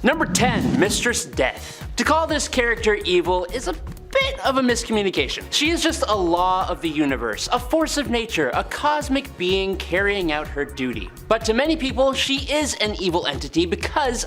Number 10. Mistress Death. To call this character evil is a bit of a miscommunication. She is just a law of the universe, a force of nature, a cosmic being carrying out her duty. But to many people, she is an evil entity because,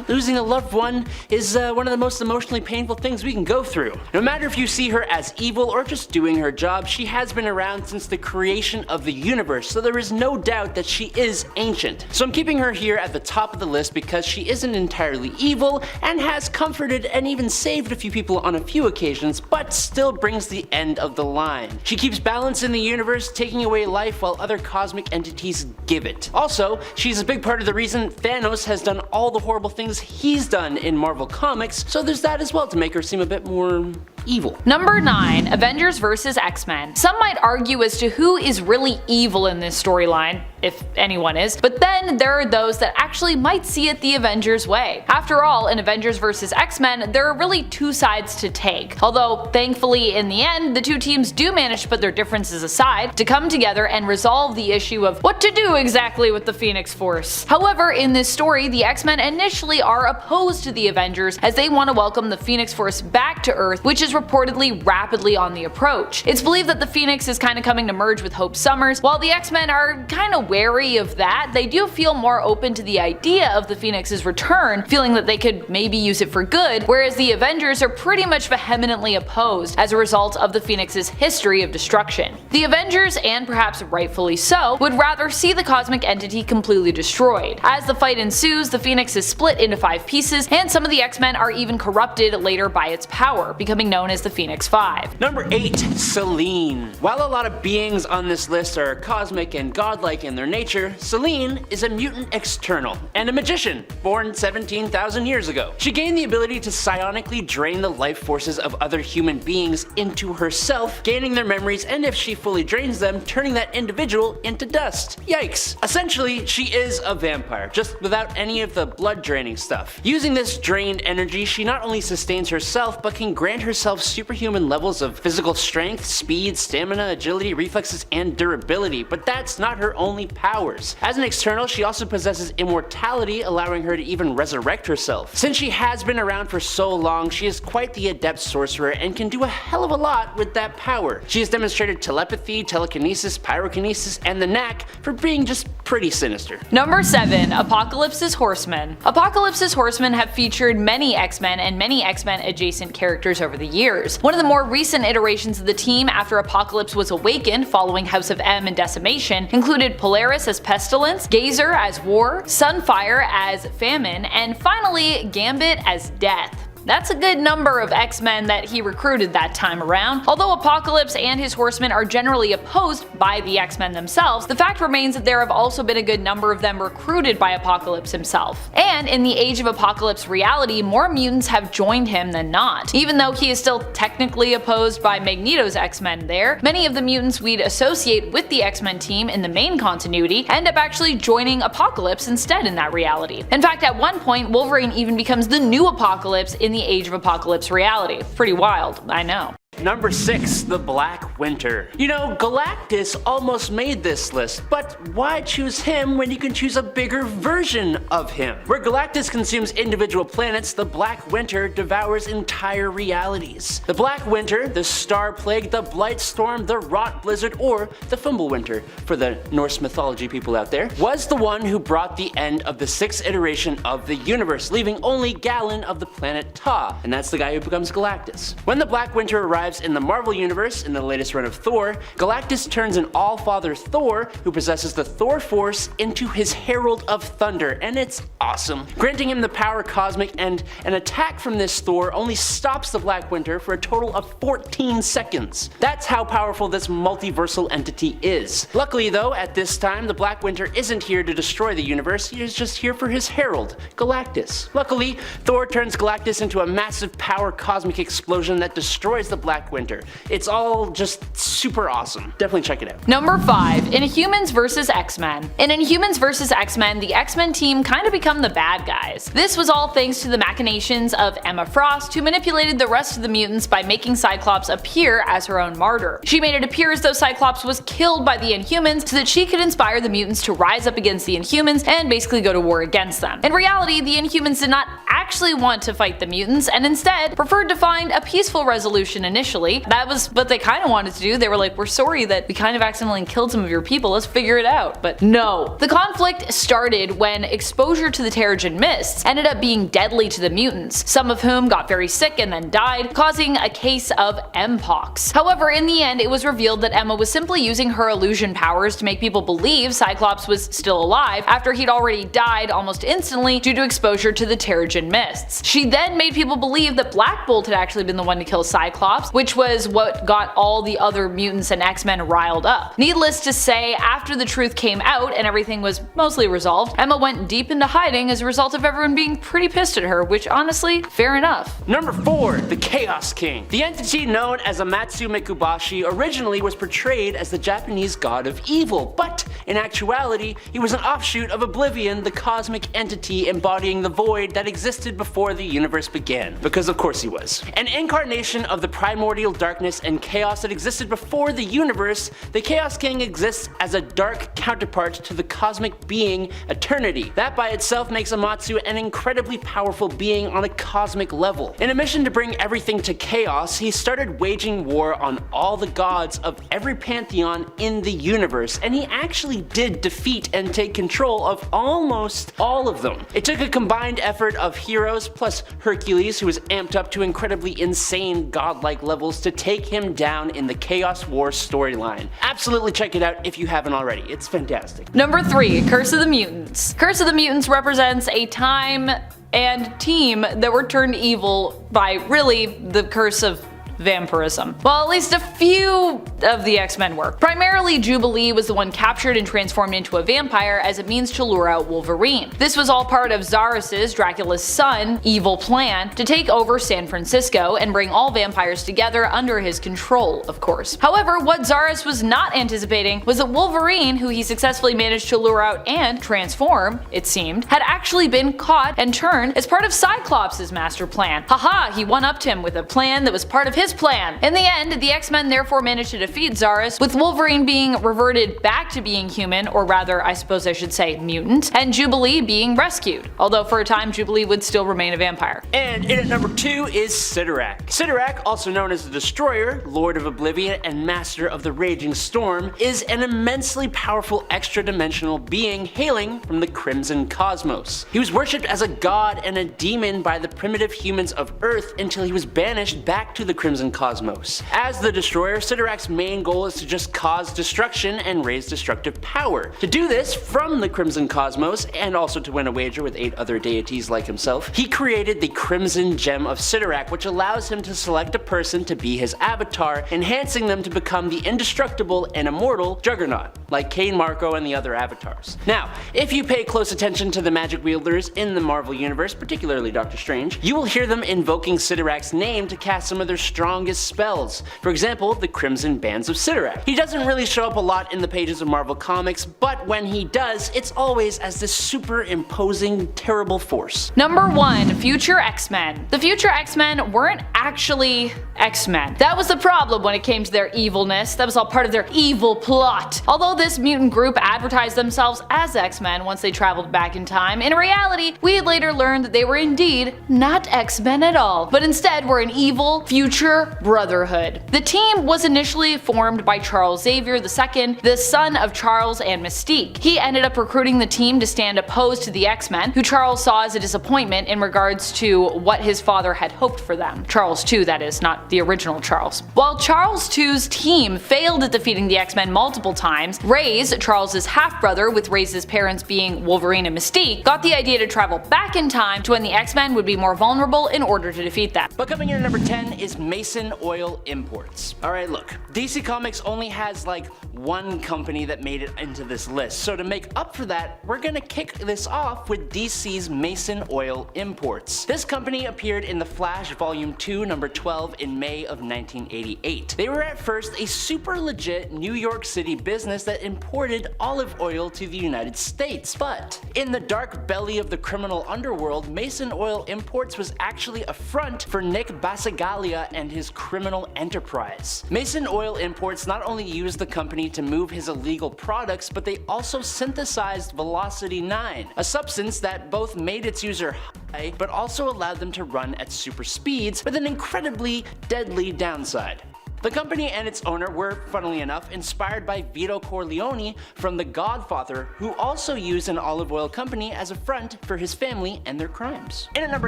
losing a loved one is one of the most emotionally painful things we can go through. No matter if you see her as evil or just doing her job, she has been around since the creation of the universe, so there is no doubt that she is ancient. So I'm keeping her here at the top of the list because she isn't entirely evil and has comforted and even saved a few people on a few occasions, but still brings the end of the line. She keeps balance in the universe, taking away life while other cosmic entities give it. Also, she's a big part of the reason Thanos has done all the horrible things he's done in Marvel Comics, so there's that as well to make her seem a bit more evil. Number 9. Avengers vs. X-Men. Some might argue as to who is really evil in this storyline, if anyone is, but then there are those that actually might see it the Avengers way. After all, in Avengers vs. X-Men, there are really two sides to take, although thankfully in the end the two teams do manage to put their differences aside to come together and resolve the issue of what to do exactly with the Phoenix Force. However, in this story, the X-Men initially are opposed to the Avengers as they want to welcome the Phoenix Force back to Earth, which is reportedly rapidly on the approach. It's believed that the Phoenix is kind of coming to merge with Hope Summers. While the X-Men are kind of wary of that, they do feel more open to the idea of the Phoenix's return, feeling that they could maybe use it for good, whereas the Avengers are pretty much vehemently opposed as a result of the Phoenix's history of destruction. The Avengers, and perhaps rightfully so, would rather see the cosmic entity completely destroyed. As the fight ensues, the Phoenix is split into 5 pieces, and some of the X-Men are even corrupted later by its power, becoming known as the Phoenix 5. Number 8. Celine. While a lot of beings on this list are cosmic and godlike in their nature, Celine is a mutant external and a magician born 17,000 years ago. She gained the ability to psionically drain the life forces of other human beings into herself, gaining their memories, and if she fully drains them, turning that individual into dust. Yikes. Essentially, she is a vampire, just without any of the blood draining stuff. Using this drained energy, she not only sustains herself, but can grant herself superhuman levels of physical strength, speed, stamina, agility, reflexes, and durability, but that's not her only powers. As an external, she also possesses immortality, allowing her to even resurrect herself. Since she has been around for so long, she is quite the adept sorcerer and can do a hell of a lot with that power. She has demonstrated telepathy, telekinesis, pyrokinesis, and the knack for being just pretty sinister. Number 7. Apocalypse's Horsemen. Apocalypse's Horsemen have featured many X-Men and many X-Men adjacent characters over the years. One of the more recent iterations of the team after Apocalypse was awakened following House of M and Decimation included Polaris as Pestilence, Gazer as War, Sunfire as Famine, and finally Gambit as Death. That's a good number of X-Men that he recruited that time around. Although Apocalypse and his Horsemen are generally opposed by the X-Men themselves, the fact remains that there have also been a good number of them recruited by Apocalypse himself. And in the Age of Apocalypse reality, more mutants have joined him than not. Even though he is still technically opposed by Magneto's X-Men there, many of the mutants we'd associate with the X-Men team in the main continuity end up actually joining Apocalypse instead in that reality. In fact, at one point, Wolverine even becomes the new Apocalypse in the Age of Apocalypse reality. Pretty wild, I know. Number 6. The Black Winter. You know, Galactus almost made this list, but why choose him when you can choose a bigger version of him? Where Galactus consumes individual planets, the Black Winter devours entire realities. The Black Winter, the Star Plague, the Blight Storm, the Rot Blizzard, or the Fumble Winter, for the Norse mythology people out there, was the one who brought the end of the 6th iteration of the universe, leaving only Galen of the planet Ta, and that's the guy who becomes Galactus. When the Black Winter arrives in the Marvel Universe in the latest run of Thor, Galactus turns an All-Father Thor, who possesses the Thor Force, into his Herald of Thunder, and it's awesome. Granting him the power cosmic, and an attack from this Thor only stops the Black Winter for a total of 14 seconds. That's how powerful this multiversal entity is. Luckily though, at this time, the Black Winter isn't here to destroy the universe, he is just here for his herald, Galactus. Luckily, Thor turns Galactus into a massive power cosmic explosion that destroys the Black Black Winter. It's all just super awesome. Definitely check it out. Number 5. Inhumans vs. X-Men. In Inhumans vs. X-Men, the X-Men team kind of become the bad guys. This was all thanks to the machinations of Emma Frost, who manipulated the rest of the mutants by making Cyclops appear as her own martyr. She made it appear as though Cyclops was killed by the Inhumans so that she could inspire the mutants to rise up against the Inhumans and basically go to war against them. In reality, the Inhumans did not actually want to fight the mutants and instead preferred to find a peaceful resolution initially. That was what they kind of wanted to do. They were like, we're sorry that we kind of accidentally killed some of your people, let's figure it out. But no. The conflict started when exposure to the Terrigen Mists ended up being deadly to the mutants, some of whom got very sick and then died, causing a case of Mpox. However, in the end, it was revealed that Emma was simply using her illusion powers to make people believe Cyclops was still alive after he'd already died almost instantly due to exposure to the Terrigen Mists. She then made people believe that Black Bolt had actually been the one to kill Cyclops, which was what got all the other mutants and X-Men riled up. Needless to say, after the truth came out and everything was mostly resolved, Emma went deep into hiding as a result of everyone being pretty pissed at her, which honestly, fair enough. Number 4. The Chaos King. The entity known as Amatsu Mikubashi originally was portrayed as the Japanese god of evil, but in actuality, he was an offshoot of Oblivion, the cosmic entity embodying the void that existed before the universe began. Because of course he was. An incarnation of the primordial darkness and chaos that existed before the universe, the Chaos King exists as a dark counterpart to the cosmic being Eternity. That by itself makes Amatsu an incredibly powerful being on a cosmic level. In a mission to bring everything to chaos, he started waging war on all the gods of every pantheon in the universe, and he actually did defeat and take control of almost all of them. It took a combined effort of heroes plus Hercules, who was amped up to incredibly insane godlike levels, to take him down in the Chaos War storyline. Absolutely check it out if you haven't already, it's fantastic. Number 3. Curse of the Mutants. Curse of the Mutants represents a time and team that were turned evil by really the curse of vampirism. Well, at least a few of the X-Men were. Primarily, Jubilee was the one captured and transformed into a vampire as a means to lure out Wolverine. This was all part of Zarus', Dracula's son, evil plan to take over San Francisco and bring all vampires together under his control, of course. However, what Zarus was not anticipating was that Wolverine, who he successfully managed to lure out and transform, it seemed, had actually been caught and turned as part of Cyclops' master plan. Haha, he one-upped him with a plan that was part of his plan. In the end, the X-Men therefore managed to defeat Zarus, with Wolverine being reverted back to being human, or rather I suppose I should say mutant, and Jubilee being rescued, although for a time Jubilee would still remain a vampire. And in at number 2 is Sidorak. Sidorak, also known as the Destroyer, Lord of Oblivion, and Master of the Raging Storm, is an immensely powerful extra-dimensional being hailing from the Crimson Cosmos. He was worshipped as a god and a demon by the primitive humans of Earth until he was banished back to the Crimson Cosmos. As the Destroyer, Sidorak's main goal is to just cause destruction and raise destructive power. To do this from the Crimson Cosmos, and also to win a wager with 8 other deities like himself, he created the Crimson Gem of Sidorak, which allows him to select a person to be his avatar, enhancing them to become the indestructible and immortal Juggernaut, like Kane Marco and the other avatars. Now, if you pay close attention to the magic wielders in the Marvel Universe, particularly Doctor Strange, you will hear them invoking Sidorak's name to cast some of their strongest spells. For example, the Crimson Bands of Sidorak. He doesn't really show up a lot in the pages of Marvel Comics, but when he does, it's always as this super imposing, terrible force. Number 1. Future X-Men. The future X-Men weren't actually X-Men. That was the problem when it came to their evilness. That was all part of their evil plot. Although this mutant group advertised themselves as X-Men once they traveled back in time, in reality, we had later learned that they were indeed not X-Men at all, but instead were an evil, future brotherhood. The team was initially formed by Charles Xavier II, the son of Charles and Mystique. He ended up recruiting the team to stand opposed to the X-Men, who Charles saw as a disappointment in regards to what his father had hoped for them. Charles II, that is, not the original Charles. While Charles II's team failed at defeating the X-Men multiple times, Reyes, Charles's half-brother, with Reyes' parents being Wolverine and Mystique, got the idea to travel back in time to when the X-Men would be more vulnerable in order to defeat them. But coming in at number 10 is Mason Oil Imports. Alright, look, these DC Comics only has like one company that made it into this list, so to make up for that, we're gonna kick this off with DC's Mason Oil Imports. This company appeared in The Flash Volume 2 number 12 in May of 1988. They were at first a super legit New York City business that imported olive oil to the United States, but in the dark belly of the criminal underworld, Mason Oil Imports was actually a front for Nick Basaglia and his criminal enterprise. Mason Oil Imports not only used the company to move his illegal products, but they also synthesized Velocity 9, a substance that both made its user high, but also allowed them to run at super speeds with an incredibly deadly downside. The company and its owner were, funnily enough, inspired by Vito Corleone from The Godfather, who also used an olive oil company as a front for his family and their crimes. In at number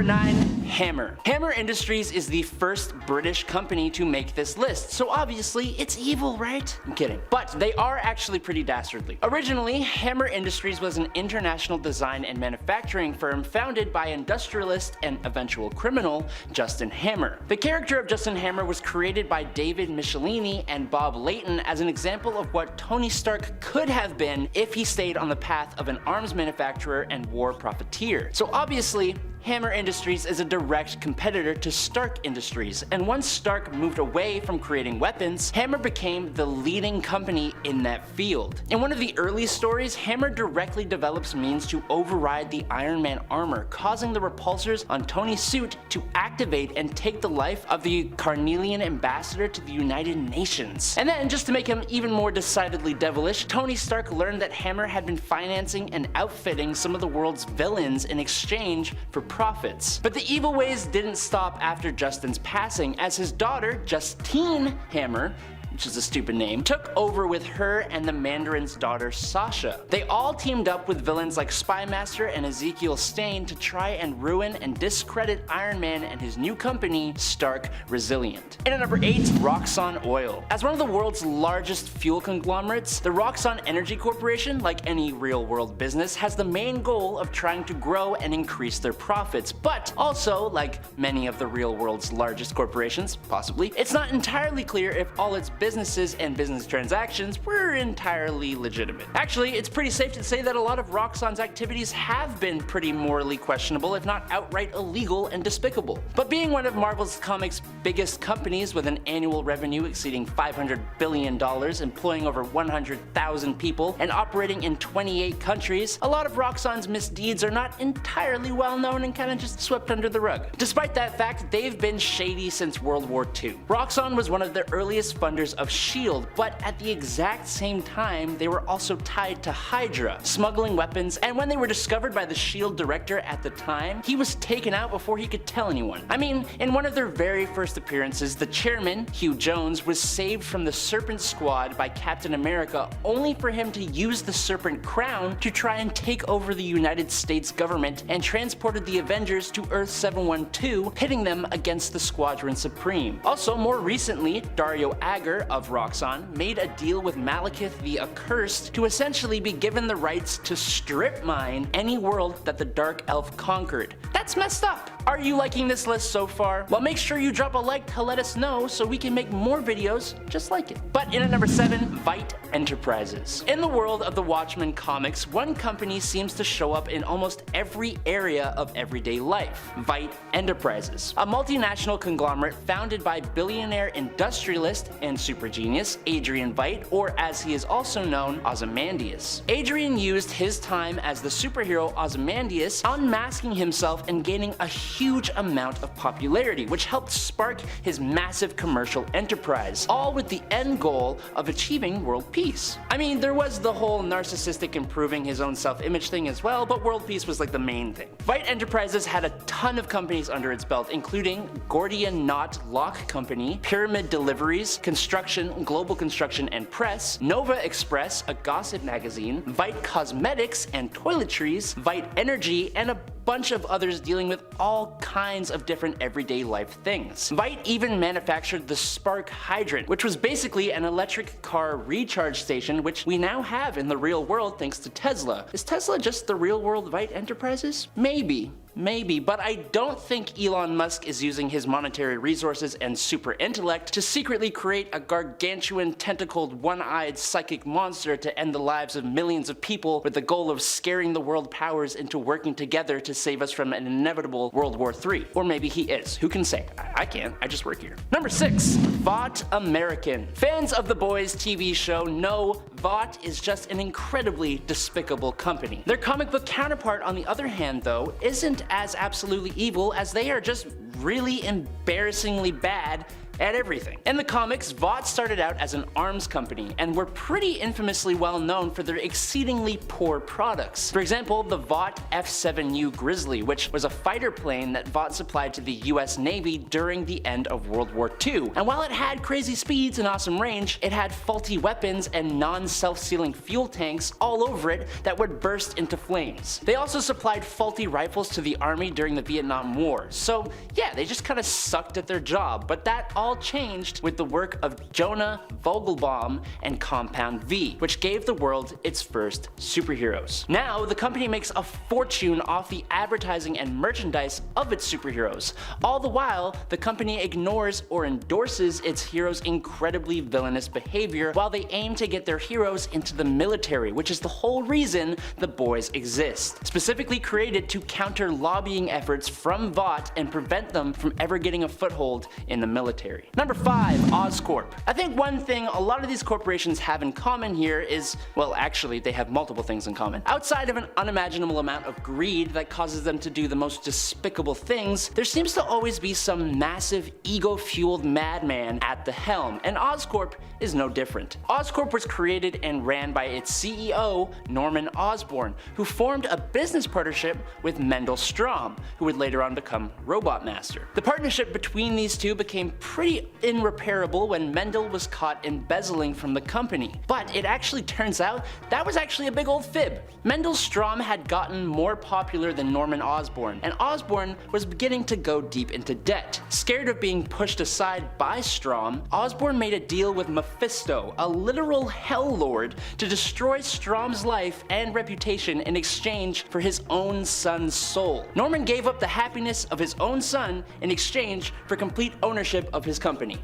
9, Hammer. Hammer Industries is the first British company to make this list, so obviously it's evil, right? I'm kidding. But they are actually pretty dastardly. Originally, Hammer Industries was an international design and manufacturing firm founded by industrialist and eventual criminal Justin Hammer. The character of Justin Hammer was created by David Michelini and Bob Layton as an example of what Tony Stark could have been if he stayed on the path of an arms manufacturer and war profiteer. So obviously, Hammer Industries is a direct competitor to Stark Industries, and once Stark moved away from creating weapons, Hammer became the leading company in that field. In one of the early stories, Hammer directly develops means to override the Iron Man armor, causing the repulsors on Tony's suit to activate and take the life of the Carnelian ambassador to the United Nations. And then, just to make him even more decidedly devilish, Tony Stark learned that Hammer had been financing and outfitting some of the world's villains in exchange for profits. But the evil ways didn't stop after Justin's passing, as his daughter, Justine Hammer, which is a stupid name, took over with her and the Mandarin's daughter Sasha. They all teamed up with villains like Spymaster and Ezekiel Stane to try and ruin and discredit Iron Man and his new company, Stark Resilient. And at number 8, Roxanne Oil. As one of the world's largest fuel conglomerates, the Roxanne Energy Corporation, like any real-world business, has the main goal of trying to grow and increase their profits, but also, like many of the real world's largest corporations, possibly, it's not entirely clear if all its businesses and business transactions were entirely legitimate. Actually, it's pretty safe to say that a lot of Roxanne's activities have been pretty morally questionable, if not outright illegal and despicable. But being one of Marvel's comics' biggest companies with an annual revenue exceeding $500 billion, employing over 100,000 people, and operating in 28 countries, a lot of Roxanne's misdeeds are not entirely well known and kinda just swept under the rug. Despite that fact, they've been shady since World War II. Roxanne was one of the earliest funders of S.H.I.E.L.D., but at the exact same time, they were also tied to Hydra, smuggling weapons, and when they were discovered by the S.H.I.E.L.D. director at the time, he was taken out before he could tell anyone. I mean, in one of their very first appearances, the chairman, Hugh Jones, was saved from the Serpent Squad by Captain America only for him to use the Serpent Crown to try and take over the United States government and transported the Avengers to Earth 712, pitting them against the Squadron Supreme. Also, more recently, Dario Agger of Roxanne made a deal with Malekith the Accursed to essentially be given the rights to strip mine any world that the Dark Elf conquered. That's messed up! Are you liking this list so far? Well, make sure you drop a like to let us know so we can make more videos just like it. But in at number 7, Vaught Enterprises. In the world of the Watchmen comics, one company seems to show up in almost every area of everyday life: Vaught Enterprises, a multinational conglomerate founded by billionaire industrialist and super genius Adrian Veidt, or as he is also known, Ozymandias. Adrian used his time as the superhero Ozymandias, unmasking himself and gaining a huge amount of popularity, which helped spark his massive commercial enterprise, all with the end goal of achieving world peace. I mean, there was the whole narcissistic improving his own self-image thing as well, but world peace was like the main thing. Vaught Enterprises had a ton of companies under its belt, including Gordian Knot Lock Company, Pyramid Deliveries, Construction, Global Construction and Press, Nova Express, a gossip magazine, Vaught Cosmetics and Toiletries, Vaught Energy, and a bunch of others dealing with all kinds of different everyday life things. Vaught even manufactured the Spark Hydrant, which was basically an electric car recharge station, which we now have in the real world thanks to Tesla. Is Tesla just the real world Vaught Enterprises? Maybe. Maybe, but I don't think Elon Musk is using his monetary resources and super intellect to secretly create a gargantuan tentacled one-eyed psychic monster to end the lives of millions of people with the goal of scaring the world powers into working together to save us from an inevitable World War III. Or maybe he is. Who can say? I can't. I just work here. Number 6. Vaught American. Fans of The Boys TV show know Vaught is just an incredibly despicable company. Their comic book counterpart, on the other hand, though, isn't as absolutely evil, as they are just really embarrassingly bad at everything. In the comics, Vaught started out as an arms company and were pretty infamously well known for their exceedingly poor products. For example, the Vaught F-7U Grizzly, which was a fighter plane that Vaught supplied to the US Navy during the end of World War II. And while it had crazy speeds and awesome range, it had faulty weapons and non-self-sealing fuel tanks all over it that would burst into flames. They also supplied faulty rifles to the army during the Vietnam War. So yeah, they just kinda sucked at their job, but that all changed with the work of Jonah Vogelbaum and Compound V, which gave the world its first superheroes. Now, the company makes a fortune off the advertising and merchandise of its superheroes. All the while, the company ignores or endorses its heroes' incredibly villainous behavior while they aim to get their heroes into the military, which is the whole reason the boys exist. Specifically created to counter lobbying efforts from Vaught and prevent them from ever getting a foothold in the military. Number 5. Oscorp. I think one thing a lot of these corporations have in common here is, well, actually they have multiple things in common. Outside of an unimaginable amount of greed that causes them to do the most despicable things, there seems to always be some massive ego-fueled madman at the helm, and Oscorp is no different. Oscorp was created and ran by its CEO, Norman Osborn, who formed a business partnership with Mendel Stromm, who would later on become Robot Master. The partnership between these two became pretty irreparable when Mendel was caught embezzling from the company. But it actually turns out that was actually a big old fib. Mendel Stromm had gotten more popular than Norman Osborn, and Osborn was beginning to go deep into debt. Scared of being pushed aside by Stromm, Osborn made a deal with Mephisto, a literal hell lord, to destroy Stromm's life and reputation in exchange for his own son's soul. Norman gave up the happiness of his own son in exchange for complete ownership of his company.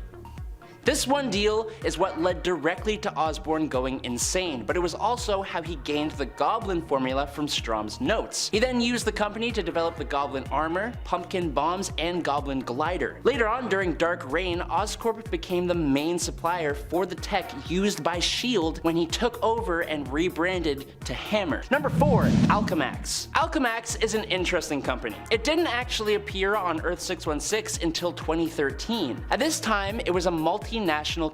This one deal is what led directly to Osborn going insane, but it was also how he gained the Goblin formula from Stromm's notes. He then used the company to develop the Goblin armor, pumpkin bombs, and Goblin glider. Later on, during Dark Reign, Oscorp became the main supplier for the tech used by S.H.I.E.L.D. when he took over and rebranded to Hammer. Number 4. Alcamax. Alcamax is an interesting company. It didn't actually appear on Earth 616 until 2013. At this time, it was a multinational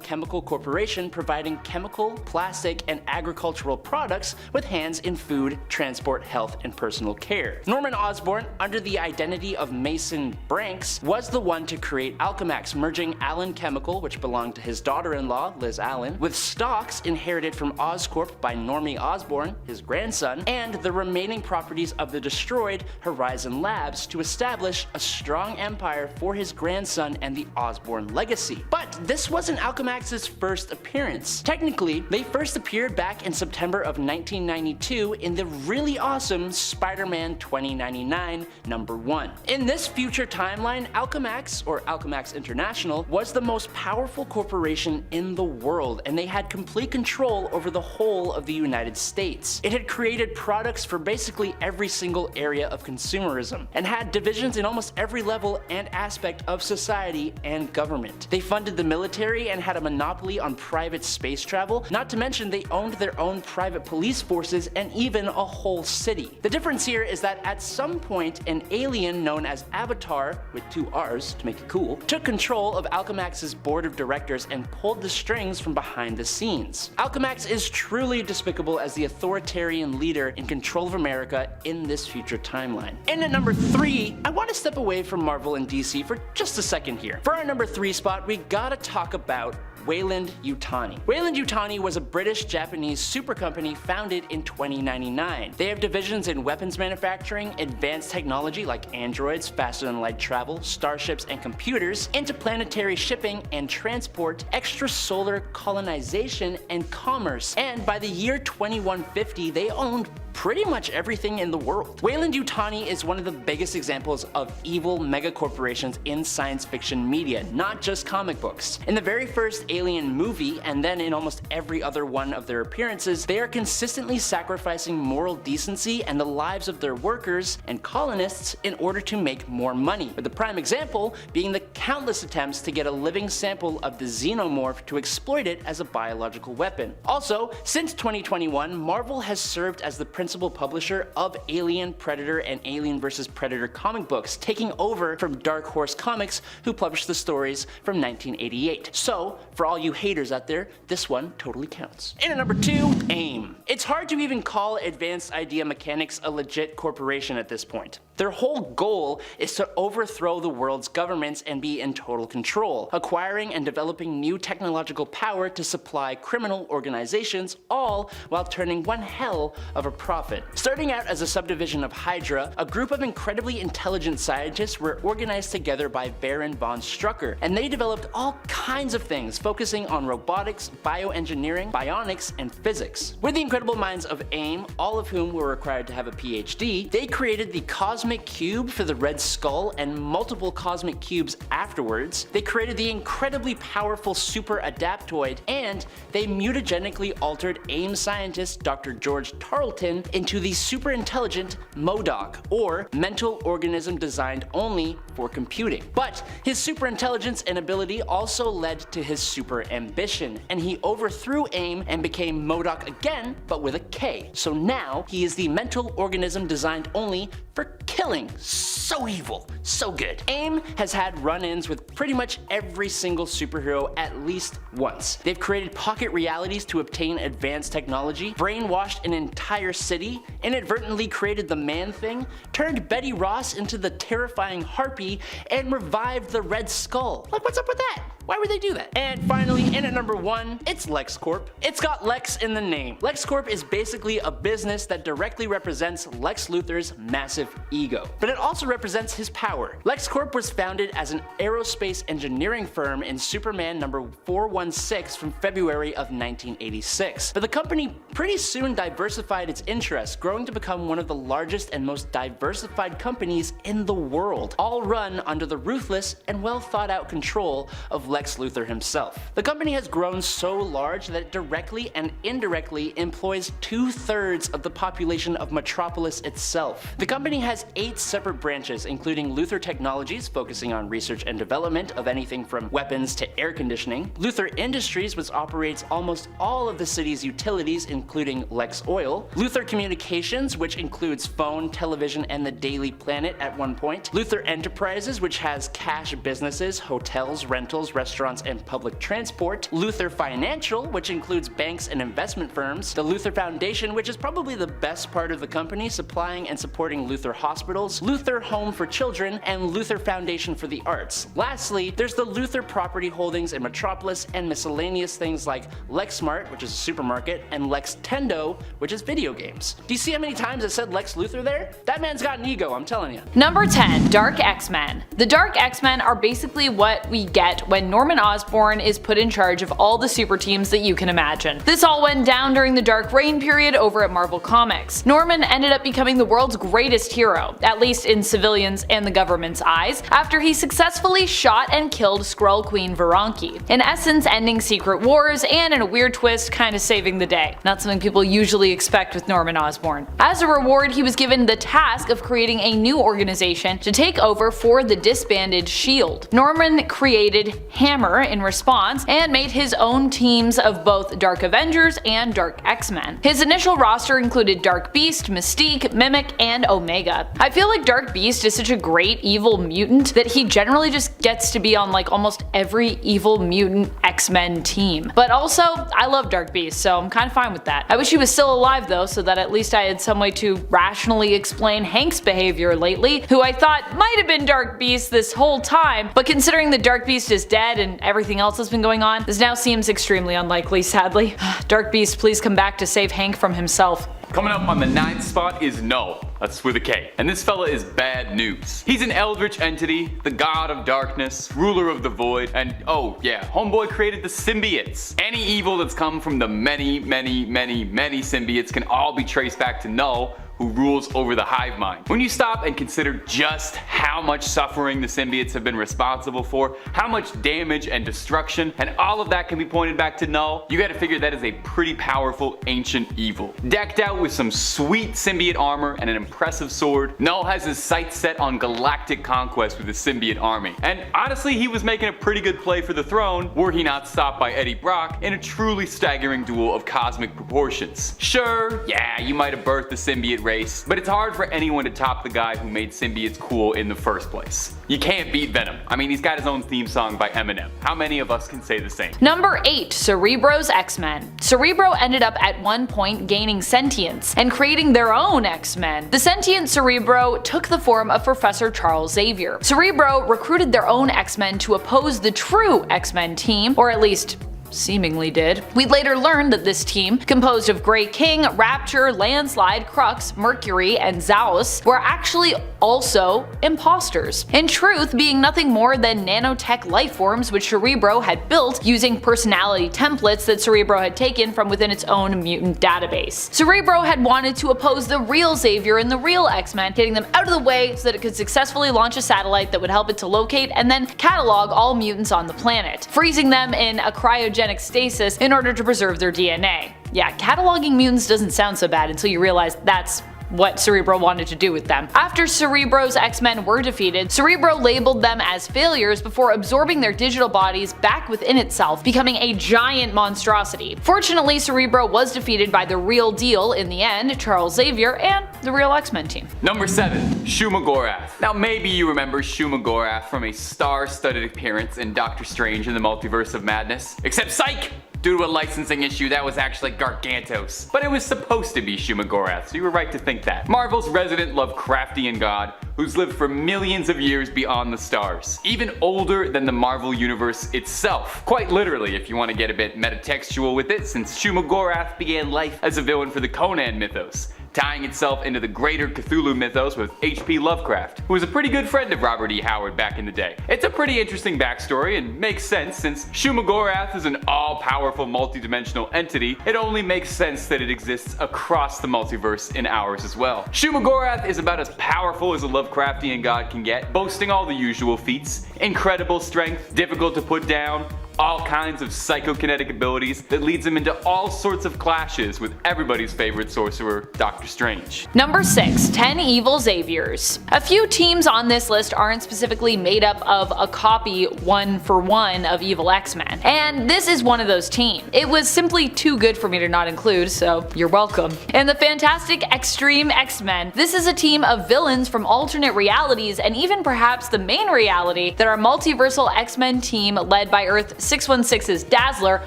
chemical corporation providing chemical, plastic, and agricultural products with hands in food, transport, health, and personal care. Norman Osborn, under the identity of Mason Branks, was the one to create Alcamax, merging Allen Chemical, which belonged to his daughter-in-law, Liz Allen, with stocks inherited from Oscorp by Normie Osborn, his grandson, and the remaining properties of the destroyed Horizon Labs to establish a strong empire for his grandson and the Osborn legacy. But this wasn't Alcamax's first appearance. Technically, they first appeared back in September of 1992 in the really awesome Spider-Man 2099 #1. In this future timeline, Alcamax, or Alcamax International, was the most powerful corporation in the world, and they had complete control over the whole of the United States. It had created products for basically every single area of consumerism, and had divisions in almost every level and aspect of society and government. They funded the military and had a monopoly on private space travel, not to mention they owned their own private police forces and even a whole city. The difference here is that at some point an alien known as Avatar, with 2 R's to make it cool, took control of Alcamax's board of directors and pulled the strings from behind the scenes. Alcamax is truly despicable as the authoritarian leader in control of America in this future timeline. And at number 3, I want to step away from Marvel and DC for just a second here. For our number 3 spot, we gotta talk about Weyland Yutani. Weyland Yutani was a British-Japanese super company founded in 2099. They have divisions in weapons manufacturing, advanced technology like androids, faster-than-light travel, starships, and computers, interplanetary shipping and transport, extrasolar colonization, and commerce. And by the year 2150, they owned pretty much everything in the world. Weyland Yutani is one of the biggest examples of evil megacorporations in science fiction media, not just comic books. In the very first Alien movie, and then in almost every other one of their appearances, they are consistently sacrificing moral decency and the lives of their workers and colonists in order to make more money, with the prime example being the countless attempts to get a living sample of the xenomorph to exploit it as a biological weapon. Also, since 2021, Marvel has served as the principal publisher of Alien, Predator, and Alien vs. Predator comic books, taking over from Dark Horse Comics, who published the stories from 1988. So, for all you haters out there, this one totally counts. In at number 2, AIM. It's hard to even call Advanced Idea Mechanics a legit corporation at this point. Their whole goal is to overthrow the world's governments and be in total control, acquiring and developing new technological power to supply criminal organizations, all while turning one hell of a profit. Starting out as a subdivision of Hydra, a group of incredibly intelligent scientists were organized together by Baron von Strucker, and they developed all kinds of things focusing on robotics, bioengineering, bionics, and physics. With the incredible minds of AIM, all of whom were required to have a PhD, they created the Cosmic Cube for the Red Skull and multiple Cosmic Cubes afterwards. They created the incredibly powerful Super Adaptoid, and they mutagenically altered AIM scientist Dr. George Tarleton into the super intelligent MODOK, or Mental Organism Designed Only for Computing. But his super intelligence and ability also led to his super ambition, and he overthrew AIM and became MODOK again, but with a K. So now he is the Mental Organism Designed Only for Killing. So evil, so good. AIM has had run-ins with pretty much every single superhero at least once. They've created pocket realities to obtain advanced technology, brainwashed an entire city, inadvertently created the Man-Thing, turned Betty Ross into the terrifying Harpy, and revived the Red Skull. Like, what's up with that? Why would they do that? And finally, in at number 1, it's Lex Corp. It's got Lex in the name. Lex Corp is basically a business that directly represents Lex Luthor's massive ego, but it also represents his power. Lex Corp was founded as an aerospace engineering firm in Superman number 416 from February of 1986. But the company pretty soon diversified its interests, growing to become one of the largest and most diversified companies in the world, all run under the ruthless and well thought out control of Lex Luthor himself. The company has grown so large that it directly and indirectly employs 2/3 of the population of Metropolis itself. The company has 8 separate branches, including Luthor Technologies, focusing on research and development of anything from weapons to air conditioning, Luthor Industries, which operates almost all of the city's utilities, including Lex Oil, Luthor Communications, which includes phone, television, and the Daily Planet at one point, Luthor Enterprises, which has cash businesses, hotels, rentals, restaurants, and public transport, Luthor Financial, which includes banks and investment firms, the Luthor Foundation, which is probably the best part of the company, supplying and supporting Luthor hospitals, Luthor Home for Children, and Luthor Foundation for the Arts. Lastly, there's the Luthor property holdings in Metropolis and miscellaneous things like Lexmart, which is a supermarket, and Lextendo, which is video games. Do you see how many times I said Lex Luthor there? That man's got an ego, I'm telling you. Number 10, Dark X-Men. The Dark X-Men are basically what we get when Norman Osborn is put in charge of all the super teams that you can imagine. This all went down during the Dark Reign period over at Marvel Comics. Norman ended up becoming the world's greatest hero, at least in civilians and the government's eyes, after he successfully shot and killed Skrull Queen Varanki, in essence ending secret wars and in a weird twist kinda saving the day. Not something people usually expect with Norman Osborn. As a reward, he was given the task of creating a new organization to take over for the disbanded S.H.I.E.L.D. Norman created Hammer in response and made his own teams of both Dark Avengers and Dark X-Men. His initial roster included Dark Beast, Mystique, Mimic, and Omega. I feel like Dark Beast is such a great evil mutant that he generally just gets to be on like almost every evil mutant X-Men team. But also, I love Dark Beast, so I'm kinda fine with that. I wish he was still alive though, so that at least I had some way to rationally explain Hank's behavior lately, who I thought might have been Dark Beast this whole time, but considering that Dark Beast is dead and everything else that's been going on, this now seems extremely unlikely, sadly. Dark Beast, please come back to save Hank from himself. Coming up on the 9th spot is Null. That's with a K. And this fella is bad news. He's an eldritch entity, the god of darkness, ruler of the void, and oh yeah, homeboy created the symbiotes. Any evil that's come from the many symbiotes can all be traced back to Null, who rules over the hive mind. When you stop and consider just how much suffering the symbiotes have been responsible for, how much damage and destruction, and all of that can be pointed back to Null, you gotta figure that is a pretty powerful ancient evil. Decked out with some sweet symbiote armor and an impressive sword, Null has his sights set on galactic conquest with the symbiote army. And honestly, he was making a pretty good play for the throne were he not stopped by Eddie Brock in a truly staggering duel of cosmic proportions. Sure, yeah, you might have birthed the symbiote race, but it's hard for anyone to top the guy who made symbiotes cool in the first place. You can't beat Venom. I mean, he's got his own theme song by Eminem. How many of us can say the same? Number 8. Cerebro's X-Men. Cerebro ended up at one point gaining sentience and creating their own X-Men. The sentient Cerebro took the form of Professor Charles Xavier. Cerebro recruited their own X-Men to oppose the true X-Men team, or at least seemingly did. We'd later learn that this team, composed of Grey King, Rapture, Landslide, Crux, Mercury, and Zaos, were actually also imposters. In truth, being nothing more than nanotech lifeforms which Cerebro had built using personality templates that Cerebro had taken from within its own mutant database. Cerebro had wanted to oppose the real Xavier and the real X-Men, getting them out of the way so that it could successfully launch a satellite that would help it to locate and then catalog all mutants on the planet, freezing them in a cryogenic stasis in order to preserve their DNA. Yeah, cataloging mutants doesn't sound so bad until you realize that's what Cerebro wanted to do with them. After Cerebro's X-Men were defeated, Cerebro labeled them as failures before absorbing their digital bodies back within itself, becoming a giant monstrosity. Fortunately, Cerebro was defeated by the real deal in the end, Charles Xavier, and the real X-Men team. Number 7. Shumagorath. Now maybe you remember Shumagorath from a star-studded appearance in Doctor Strange in the Multiverse of Madness. Except psych! Due to a licensing issue, that was actually Gargantos. But it was supposed to be Shumagorath, so you were right to think that. Marvel's resident Lovecraftian god, who's lived for millions of years beyond the stars. Even older than the Marvel Universe itself. Quite literally, if you want to get a bit metatextual with it, since Shumagorath began life as a villain for the Conan mythos, tying itself into the greater Cthulhu mythos with H.P. Lovecraft, who was a pretty good friend of Robert E. Howard back in the day. It's a pretty interesting backstory and makes sense since Shumagorath is an all-powerful multi-dimensional entity. It only makes sense that it exists across the multiverse in ours as well. Shumagorath is about as powerful as a Lovecraftian god can get, boasting all the usual feats: incredible strength, difficult to put down, all kinds of psychokinetic abilities that leads him into all sorts of clashes with everybody's favorite sorcerer, Doctor Strange. Number 6. 10 Evil Xaviors. A few teams on this list aren't specifically made up of a copy one-for-one of Evil X-Men, and this is one of those teams. It was simply too good for me to not include, so you're welcome. In the Fantastic Extreme X-Men, this is a team of villains from alternate realities and even perhaps the main reality that our multiversal X-Men team led by Earth 616's Dazzler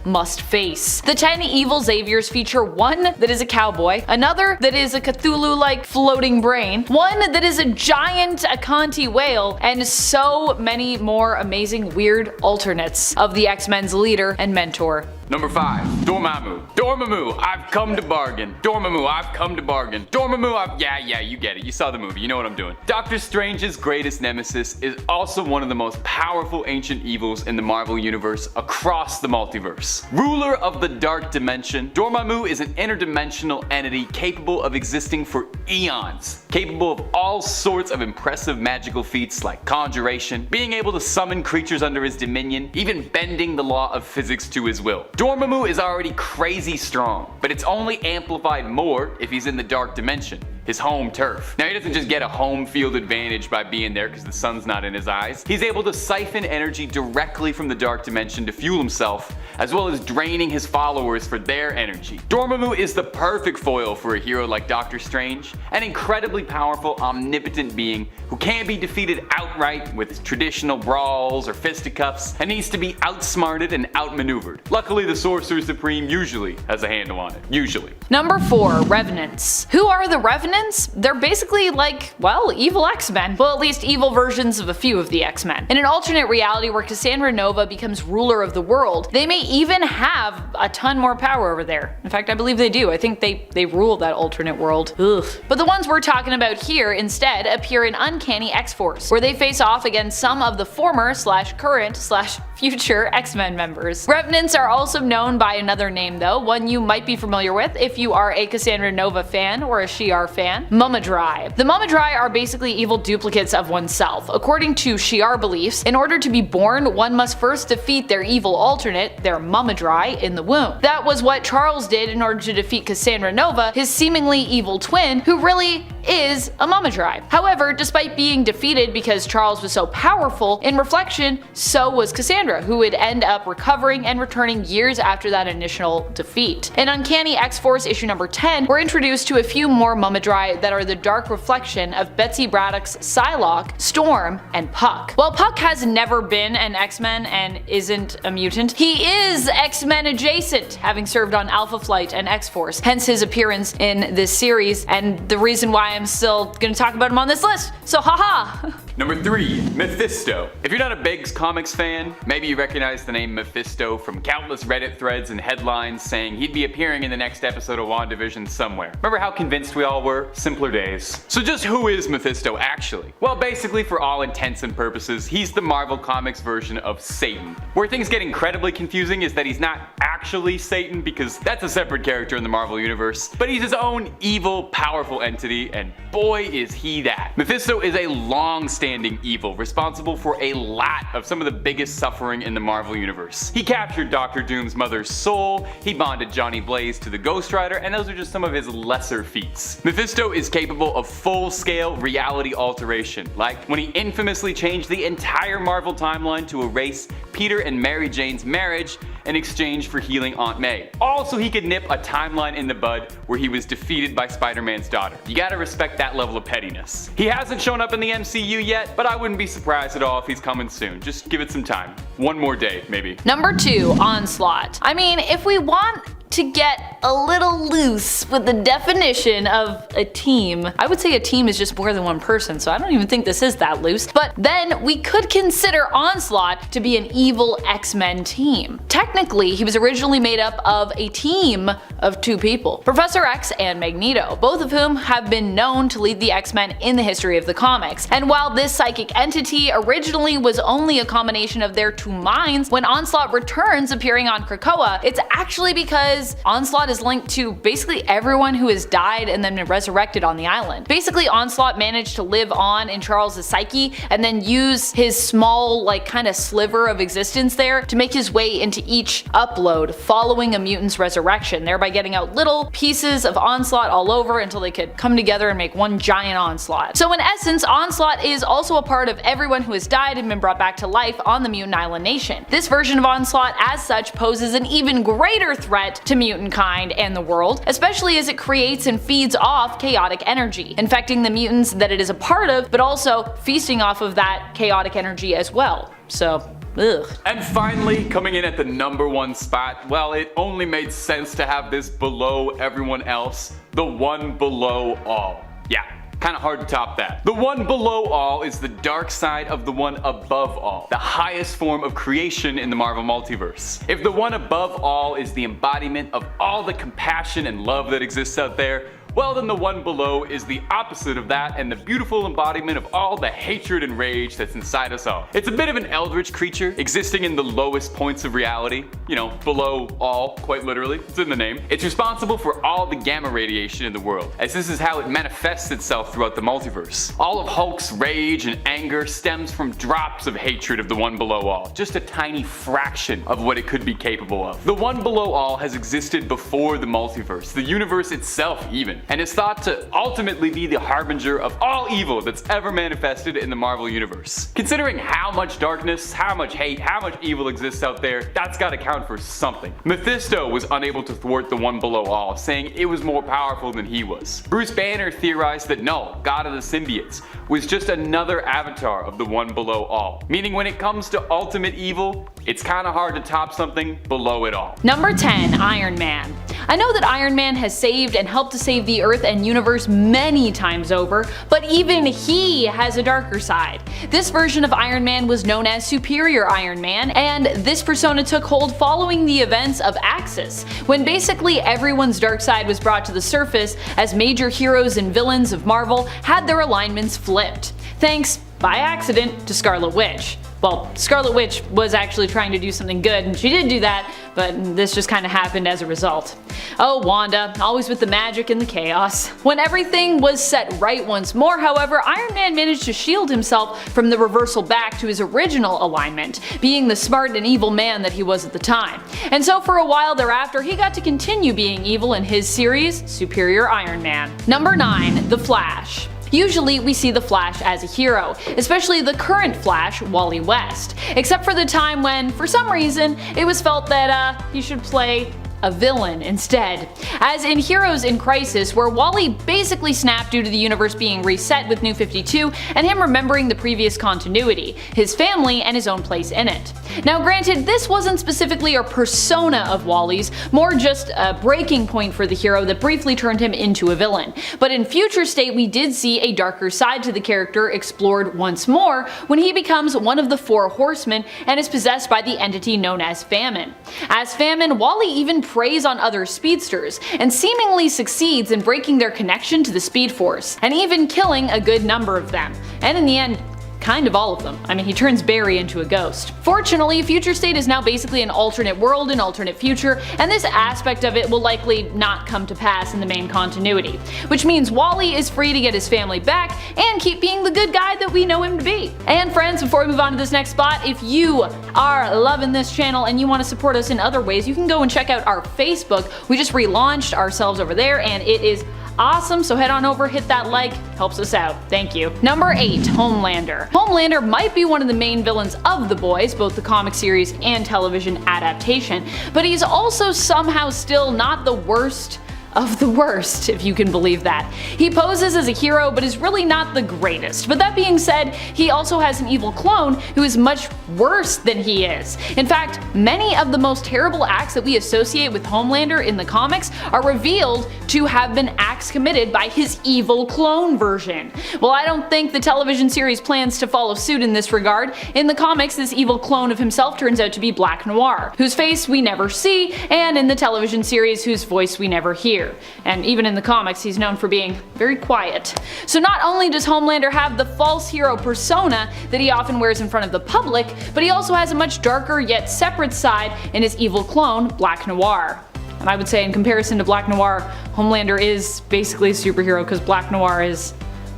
must face. The 10 Evil Xaviors feature one that is a cowboy, another that is a Cthulhu-like floating brain, one that is a giant Akanti whale, and so many more amazing weird alternates of the X-Men's leader and mentor. Number 5. Dormammu. Dormammu, I've come to bargain. Dormammu, I've come to bargain. Dormammu, yeah, you get it. You saw the movie, you know what I'm doing. Doctor Strange's greatest nemesis is also one of the most powerful ancient evils in the Marvel Universe across the multiverse. Ruler of the Dark Dimension, Dormammu is an interdimensional entity capable of existing for eons. Capable of all sorts of impressive magical feats like conjuration, being able to summon creatures under his dominion, even bending the law of physics to his will. Dormammu is already crazy strong, but it's only amplified more if he's in the Dark Dimension, his home turf. Now he doesn't just get a home field advantage by being there because the sun's not in his eyes. He's able to siphon energy directly from the Dark Dimension to fuel himself, as well as draining his followers for their energy. Dormammu is the perfect foil for a hero like Doctor Strange, an incredibly powerful, omnipotent being who can't be defeated outright with traditional brawls or fisticuffs, and needs to be outsmarted and outmaneuvered. Luckily, the Sorcerer Supreme usually has a handle on it. Usually. Number 4. Revenants. Who are the Revenants? Revenants, they're basically like, well, evil X-Men. Well, at least evil versions of a few of the X-Men. In an alternate reality where Cassandra Nova becomes ruler of the world, they may even have a ton more power over there. In fact, I believe they do. I think they rule that alternate world. Ugh. But the ones we're talking about here instead appear in Uncanny X-Force, where they face off against some of the former / current / future X-Men members. Revenants are also known by another name though, one you might be familiar with if you are a Cassandra Nova fan or a Shi'ar fan: Mumadrai. The Mumadrai are basically evil duplicates of oneself. According to Shi'ar beliefs, in order to be born, one must first defeat their evil alternate, their Mumadrai, in the womb. That was what Charles did in order to defeat Cassandra Nova, his seemingly evil twin, who really is a Mumadrai. However, despite being defeated because Charles was so powerful, in reflection, so was Cassandra, who would end up recovering and returning years after that initial defeat. In Uncanny X-Force issue number 10, we're introduced to a few more Mumadrai that are the dark reflection of Betsy Braddock's Psylocke, Storm, and Puck. While Puck has never been an X-Men and isn't a mutant, he is X-Men adjacent, having served on Alpha Flight and X-Force, hence his appearance in this series, and the reason why I'm still gonna talk about him on this list, so haha! Number 3, Mephisto. If you're not a big comics fan, maybe you recognize the name Mephisto from countless Reddit threads and headlines saying he'd be appearing in the next episode of WandaVision somewhere. Remember how convinced we all were? Simpler days. So just who is Mephisto actually? Well, basically for all intents and purposes, he's the Marvel Comics version of Satan. Where things get incredibly confusing is that he's not actually Satan, because that's a separate character in the Marvel Universe, but he's his own evil, powerful entity, and boy is he that. Mephisto is a long-standing evil, responsible for a lot of some of the biggest suffering in the Marvel Universe. He captured Doctor Doom's mother's soul, he bonded Johnny Blaze to the Ghost Rider, and those are just some of his lesser feats. Mephisto is capable of full-scale reality alteration, like when he infamously changed the entire Marvel timeline to erase Peter and Mary Jane's marriage in exchange for healing Aunt May. Also, he could nip a timeline in the bud where he was defeated by Spider-Man's daughter. You gotta respect that level of pettiness. He hasn't shown up in the MCU yet, but I wouldn't be surprised at all if he's coming soon. Just give it some time. One more day, maybe. Number 2, Onslaught. I mean, if we want to get a little loose with the definition of a team, I would say a team is just more than one person, so I don't even think this is that loose, but then we could consider Onslaught to be an evil X-Men team. Technically, he was originally made up of a team of 2 people, Professor X and Magneto, both of whom have been known to lead the X-Men in the history of the comics. And while this psychic entity originally was only a combination of their 2 minds, when Onslaught returns appearing on Krakoa, it's actually because Onslaught is linked to basically everyone who has died and then been resurrected on the island. Basically, Onslaught managed to live on in Charles' psyche and then use his small, like, kind of sliver of existence there to make his way into each upload following a mutant's resurrection, thereby getting out little pieces of Onslaught all over until they could come together and make one giant Onslaught. So in essence, Onslaught is also a part of everyone who has died and been brought back to life on the mutant island nation. This version of Onslaught as such poses an even greater threat to mutant kind and the world, especially as it creates and feeds off chaotic energy, infecting the mutants that it is a part of, but also feasting off of that chaotic energy as well. So, ugh. And finally, coming in at the number 1 spot, well, it only made sense to have this below everyone else, the one below all. Yeah. Kinda hard to top that. The one below all is the dark side of the one above all, the highest form of creation in the Marvel Multiverse. If the one above all is the embodiment of all the compassion and love that exists out there, well then the one below is the opposite of that and the beautiful embodiment of all the hatred and rage that's inside us all. It's a bit of an eldritch creature, existing in the lowest points of reality, you know, below all, quite literally, it's in the name. It's responsible for all the gamma radiation in the world, as this is how it manifests itself throughout the multiverse. All of Hulk's rage and anger stems from drops of hatred of the one below all, just a tiny fraction of what it could be capable of. The one below all has existed before the multiverse, the universe itself even, and is thought to ultimately be the harbinger of all evil that's ever manifested in the Marvel Universe. Considering how much darkness, how much hate, how much evil exists out there, that's gotta count for something. Mephisto was unable to thwart the one below all, saying it was more powerful than he was. Bruce Banner theorized that Null, god of the symbiotes, was just another avatar of the one below all, meaning when it comes to ultimate evil, it's kinda hard to top something below it all. Number 10, Iron Man. I know that Iron Man has saved and helped to save the Earth and universe many times over, but even he has a darker side. This version of Iron Man was known as Superior Iron Man, and this persona took hold following the events of Axis, when basically everyone's dark side was brought to the surface as major heroes and villains of Marvel had their alignments flipped. Thanks, by accident, to Scarlet Witch. Well, Scarlet Witch was actually trying to do something good, and she did do that, but this just kinda happened as a result. Oh, Wanda, always with the magic and the chaos. When everything was set right once more, however, Iron Man managed to shield himself from the reversal back to his original alignment, being the smart and evil man that he was at the time. And so for a while thereafter, he got to continue being evil in his series, Superior Iron Man. Number 9. The Flash. Usually we see the Flash as a hero, especially the current Flash, Wally West, except for the time when, for some reason, it was felt that he should play a villain instead. As in Heroes in Crisis, where Wally basically snapped due to the universe being reset with New 52 and him remembering the previous continuity, his family, and his own place in it. Now granted, this wasn't specifically a persona of Wally's, more just a breaking point for the hero that briefly turned him into a villain. But in Future State we did see a darker side to the character explored once more when he becomes one of the Four Horsemen and is possessed by the entity known as Famine. As Famine, Wally even preys on other speedsters, and seemingly succeeds in breaking their connection to the Speed Force, and even killing a good number of them, and in the end, kind of all of them. I mean, he turns Barry into a ghost. Fortunately, Future State is now basically an alternate world, an alternate future, and this aspect of it will likely not come to pass in the main continuity, which means Wally is free to get his family back and keep being the good guy that we know him to be. And friends, before we move on to this next spot, if you are loving this channel and you want to support us in other ways, you can go and check out our Facebook. We just relaunched ourselves over there and it is awesome, so head on over, hit that like, helps us out. Thank you. Number 8. Homelander. Homelander might be one of the main villains of The Boys, both the comic series and television adaptation, but he's also somehow still not the worst of the worst, if you can believe that. He poses as a hero, but is really not the greatest. But that being said, he also has an evil clone who is much worse than he is. In fact, many of the most terrible acts that we associate with Homelander in the comics are revealed to have been acts committed by his evil clone version. Well, I don't think the television series plans to follow suit in this regard. In the comics, this evil clone of himself turns out to be Black Noir, whose face we never see, and in the television series, whose voice we never hear. And even in the comics, he's known for being very quiet. So not only does Homelander have the false hero persona that he often wears in front of the public, but he also has a much darker yet separate side in his evil clone, Black Noir. And I would say in comparison to Black Noir, Homelander is basically a superhero because Black Noir is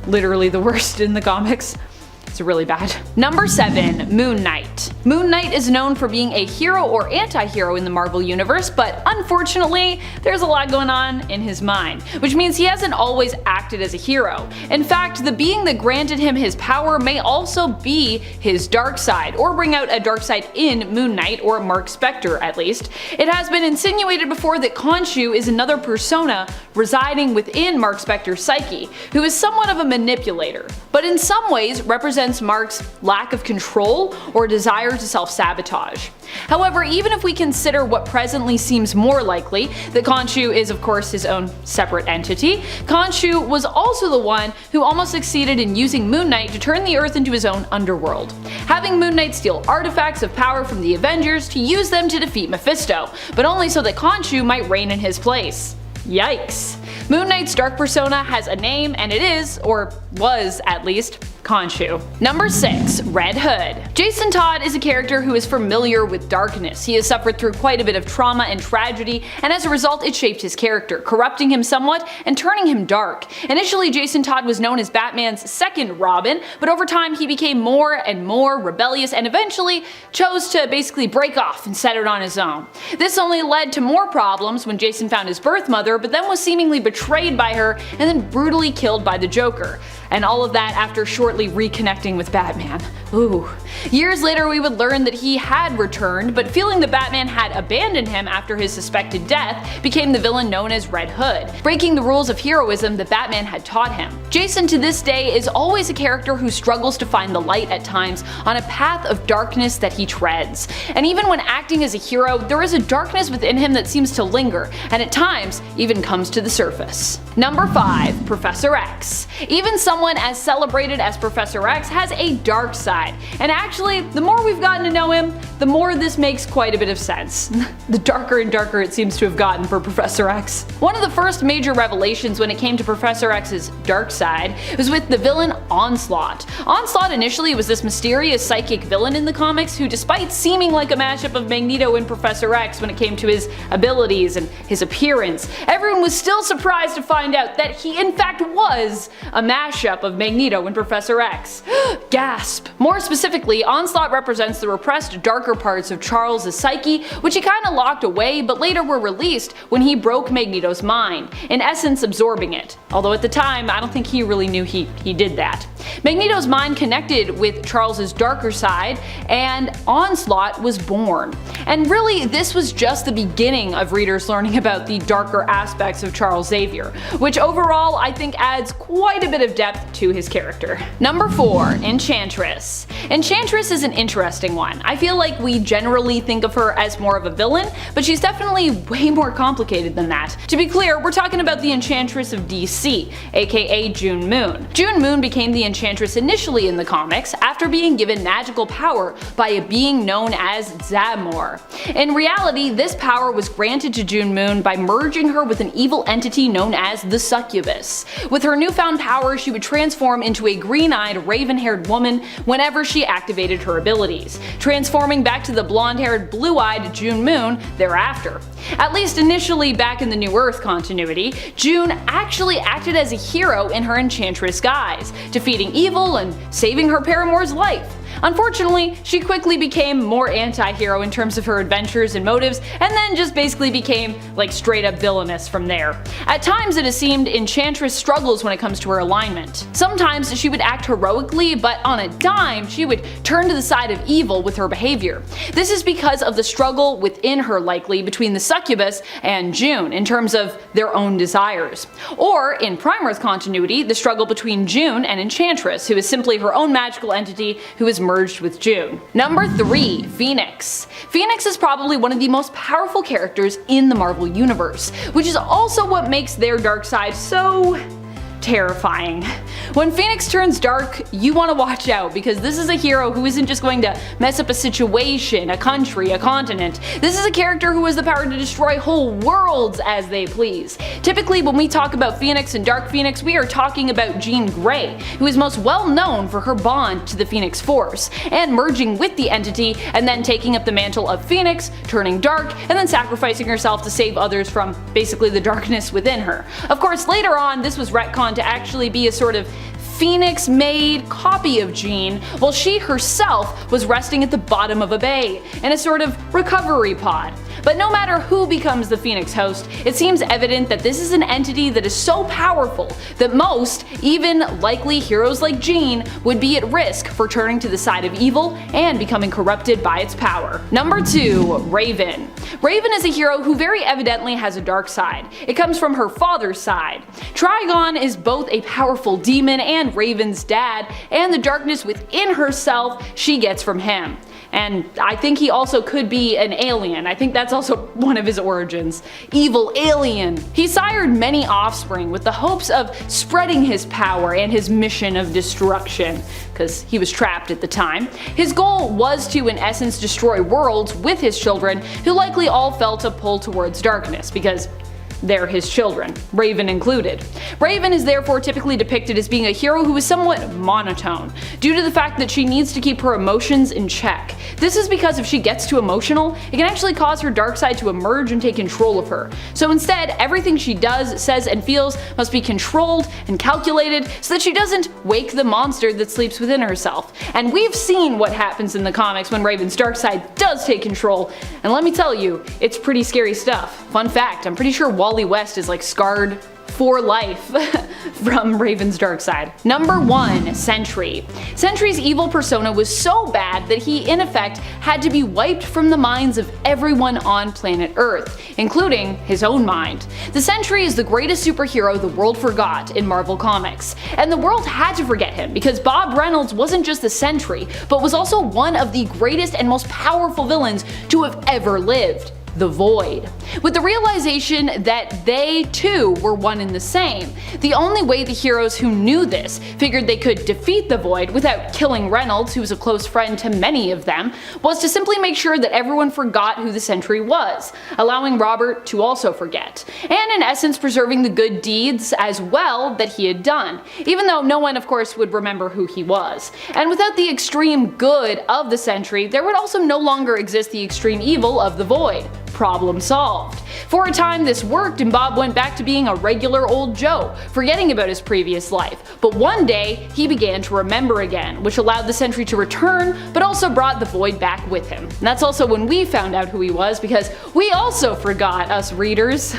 literally the worst in the comics. It's really bad. Number 7. Moon Knight. Moon Knight is known for being a hero or anti-hero in the Marvel Universe, but unfortunately, there's a lot going on in his mind, which means he hasn't always acted as a hero. In fact, the being that granted him his power may also be his dark side, or bring out a dark side in Moon Knight, or Mark Spector at least. It has been insinuated before that Khonshu is another persona residing within Mark Spector's psyche, who is somewhat of a manipulator, but in some ways represents Mark's lack of control or desire to self-sabotage. However, even if we consider what presently seems more likely, that Khonshu is of course his own separate entity, Khonshu was also the one who almost succeeded in using Moon Knight to turn the Earth into his own underworld, having Moon Knight steal artifacts of power from the Avengers to use them to defeat Mephisto, but only so that Khonshu might reign in his place. Yikes. Moon Knight's dark persona has a name, and it is, or was at least, Khonshu. Number 6. Red Hood. Jason Todd is a character who is familiar with darkness. He has suffered through quite a bit of trauma and tragedy, and as a result it shaped his character, corrupting him somewhat and turning him dark. Initially, Jason Todd was known as Batman's second Robin, but over time he became more and more rebellious and eventually chose to basically break off and set it on his own. This only led to more problems when Jason found his birth mother, but then was seemingly betrayed by her and then brutally killed by the Joker. and all of that after shortly reconnecting with Batman. Ooh. Years later we would learn that he had returned, but feeling that Batman had abandoned him after his suspected death, became the villain known as Red Hood, breaking the rules of heroism that Batman had taught him. Jason to this day is always a character who struggles to find the light at times on a path of darkness that he treads. And even when acting as a hero, there is a darkness within him that seems to linger, and at times even comes to the surface. Number 5. Professor X. Even someone as celebrated as Professor X has a dark side, and actually, the more we've gotten to know him, the more this makes quite a bit of sense. The darker and darker it seems to have gotten for Professor X. One of the first major revelations when it came to Professor X's dark side was with the villain Onslaught. Onslaught initially was this mysterious psychic villain in the comics who, despite seeming like a mashup of Magneto and Professor X when it came to his abilities and his appearance, everyone was still surprised to find out that he in fact was a mashup of Magneto and Professor X. Gasp! More specifically, Onslaught represents the repressed darker parts of Charles' psyche, which he kinda locked away but later were released when he broke Magneto's mind, in essence absorbing it. Although at the time, I don't think he really knew he did that. Magneto's mind connected with Charles' darker side, and Onslaught was born. And really, this was just the beginning of readers learning about the darker aspects of Charles Xavier, which overall I think adds quite a bit of depth to his character. Number 4. Enchantress. Enchantress is an interesting one. I feel like we generally think of her as more of a villain, but she's definitely way more complicated than that. To be clear, we're talking about the Enchantress of DC, aka June Moon. June Moon became the Enchantress initially in the comics after being given magical power by a being known as Zamor. In reality, this power was granted to June Moon by merging her with an evil entity known as the Succubus. With her newfound power, she would transform into a green-eyed, raven-haired woman whenever she activated her abilities, transforming back to the blonde-haired, blue-eyed June Moon thereafter. At least initially back in the New Earth continuity, June actually acted as a hero in her Enchantress guise, defeating evil and saving her paramour's life. Unfortunately, she quickly became more anti-hero in terms of her adventures and motives, and then just basically became like straight up villainous from there. At times it has seemed Enchantress struggles when it comes to her alignment. Sometimes she would act heroically, but on a dime she would turn to the side of evil with her behavior. This is because of the struggle within her likely between the Succubus and June in terms of their own desires. Or, in Prime Earth continuity, the struggle between June and Enchantress, who is simply her own magical entity who is merged with June. Number 3. Phoenix. Phoenix is probably one of the most powerful characters in the Marvel Universe, which is also what makes their dark side so terrifying. When Phoenix turns dark, you want to watch out, because this is a hero who isn't just going to mess up a situation, a country, a continent. This is a character who has the power to destroy whole worlds as they please. Typically when we talk about Phoenix and Dark Phoenix, we are talking about Jean Grey, who is most well known for her bond to the Phoenix Force, and merging with the entity and then taking up the mantle of Phoenix, turning dark, and then sacrificing herself to save others from basically the darkness within her. Of course, later on this was retconned to actually be a sort of Phoenix-made copy of Jean, while she herself was resting at the bottom of a bay, in a sort of recovery pod. But no matter who becomes the Phoenix host, it seems evident that this is an entity that is so powerful that most, even likely heroes like Jean, would be at risk for turning to the side of evil and becoming corrupted by its power. Number 2. Raven. Raven is a hero who very evidently has a dark side. It comes from her father's side. Trigon is both a powerful demon and Raven's dad, and the darkness within herself she gets from him. And I think he also could be an alien. I think that's also one of his origins. Evil alien. He sired many offspring with the hopes of spreading his power and his mission of destruction, because he was trapped at the time. His goal was to, in essence, destroy worlds with his children, who likely all felt a pull towards darkness, because they're his children, Raven included. Raven is therefore typically depicted as being a hero who is somewhat monotone, due to the fact that she needs to keep her emotions in check. This is because if she gets too emotional, it can actually cause her dark side to emerge and take control of her. So instead, everything she does, says, and feels must be controlled and calculated so that she doesn't wake the monster that sleeps within herself. And we've seen what happens in the comics when Raven's dark side does take control, and let me tell you, it's pretty scary stuff. Fun fact, I'm pretty sure Wally West is like scarred for life from Raven's dark side. Number 1, Sentry. Sentry's evil persona was so bad that he in effect had to be wiped from the minds of everyone on planet Earth, including his own mind. The Sentry is the greatest superhero the world forgot in Marvel Comics, and the world had to forget him because Bob Reynolds wasn't just the Sentry, but was also one of the greatest and most powerful villains to have ever lived. The Void. With the realization that they too were one and the same, the only way the heroes who knew this figured they could defeat the Void without killing Reynolds, who was a close friend to many of them, was to simply make sure that everyone forgot who the Sentry was, allowing Robert to also forget, and in essence preserving the good deeds as well that he had done, even though no one of course would remember who he was. And without the extreme good of the Sentry, there would also no longer exist the extreme evil of the Void. Problem solved. For a time this worked and Bob went back to being a regular old Joe, forgetting about his previous life. But one day, he began to remember again, which allowed the Sentry to return, but also brought the Void back with him. And that's also when we found out who he was, because we also forgot, us readers.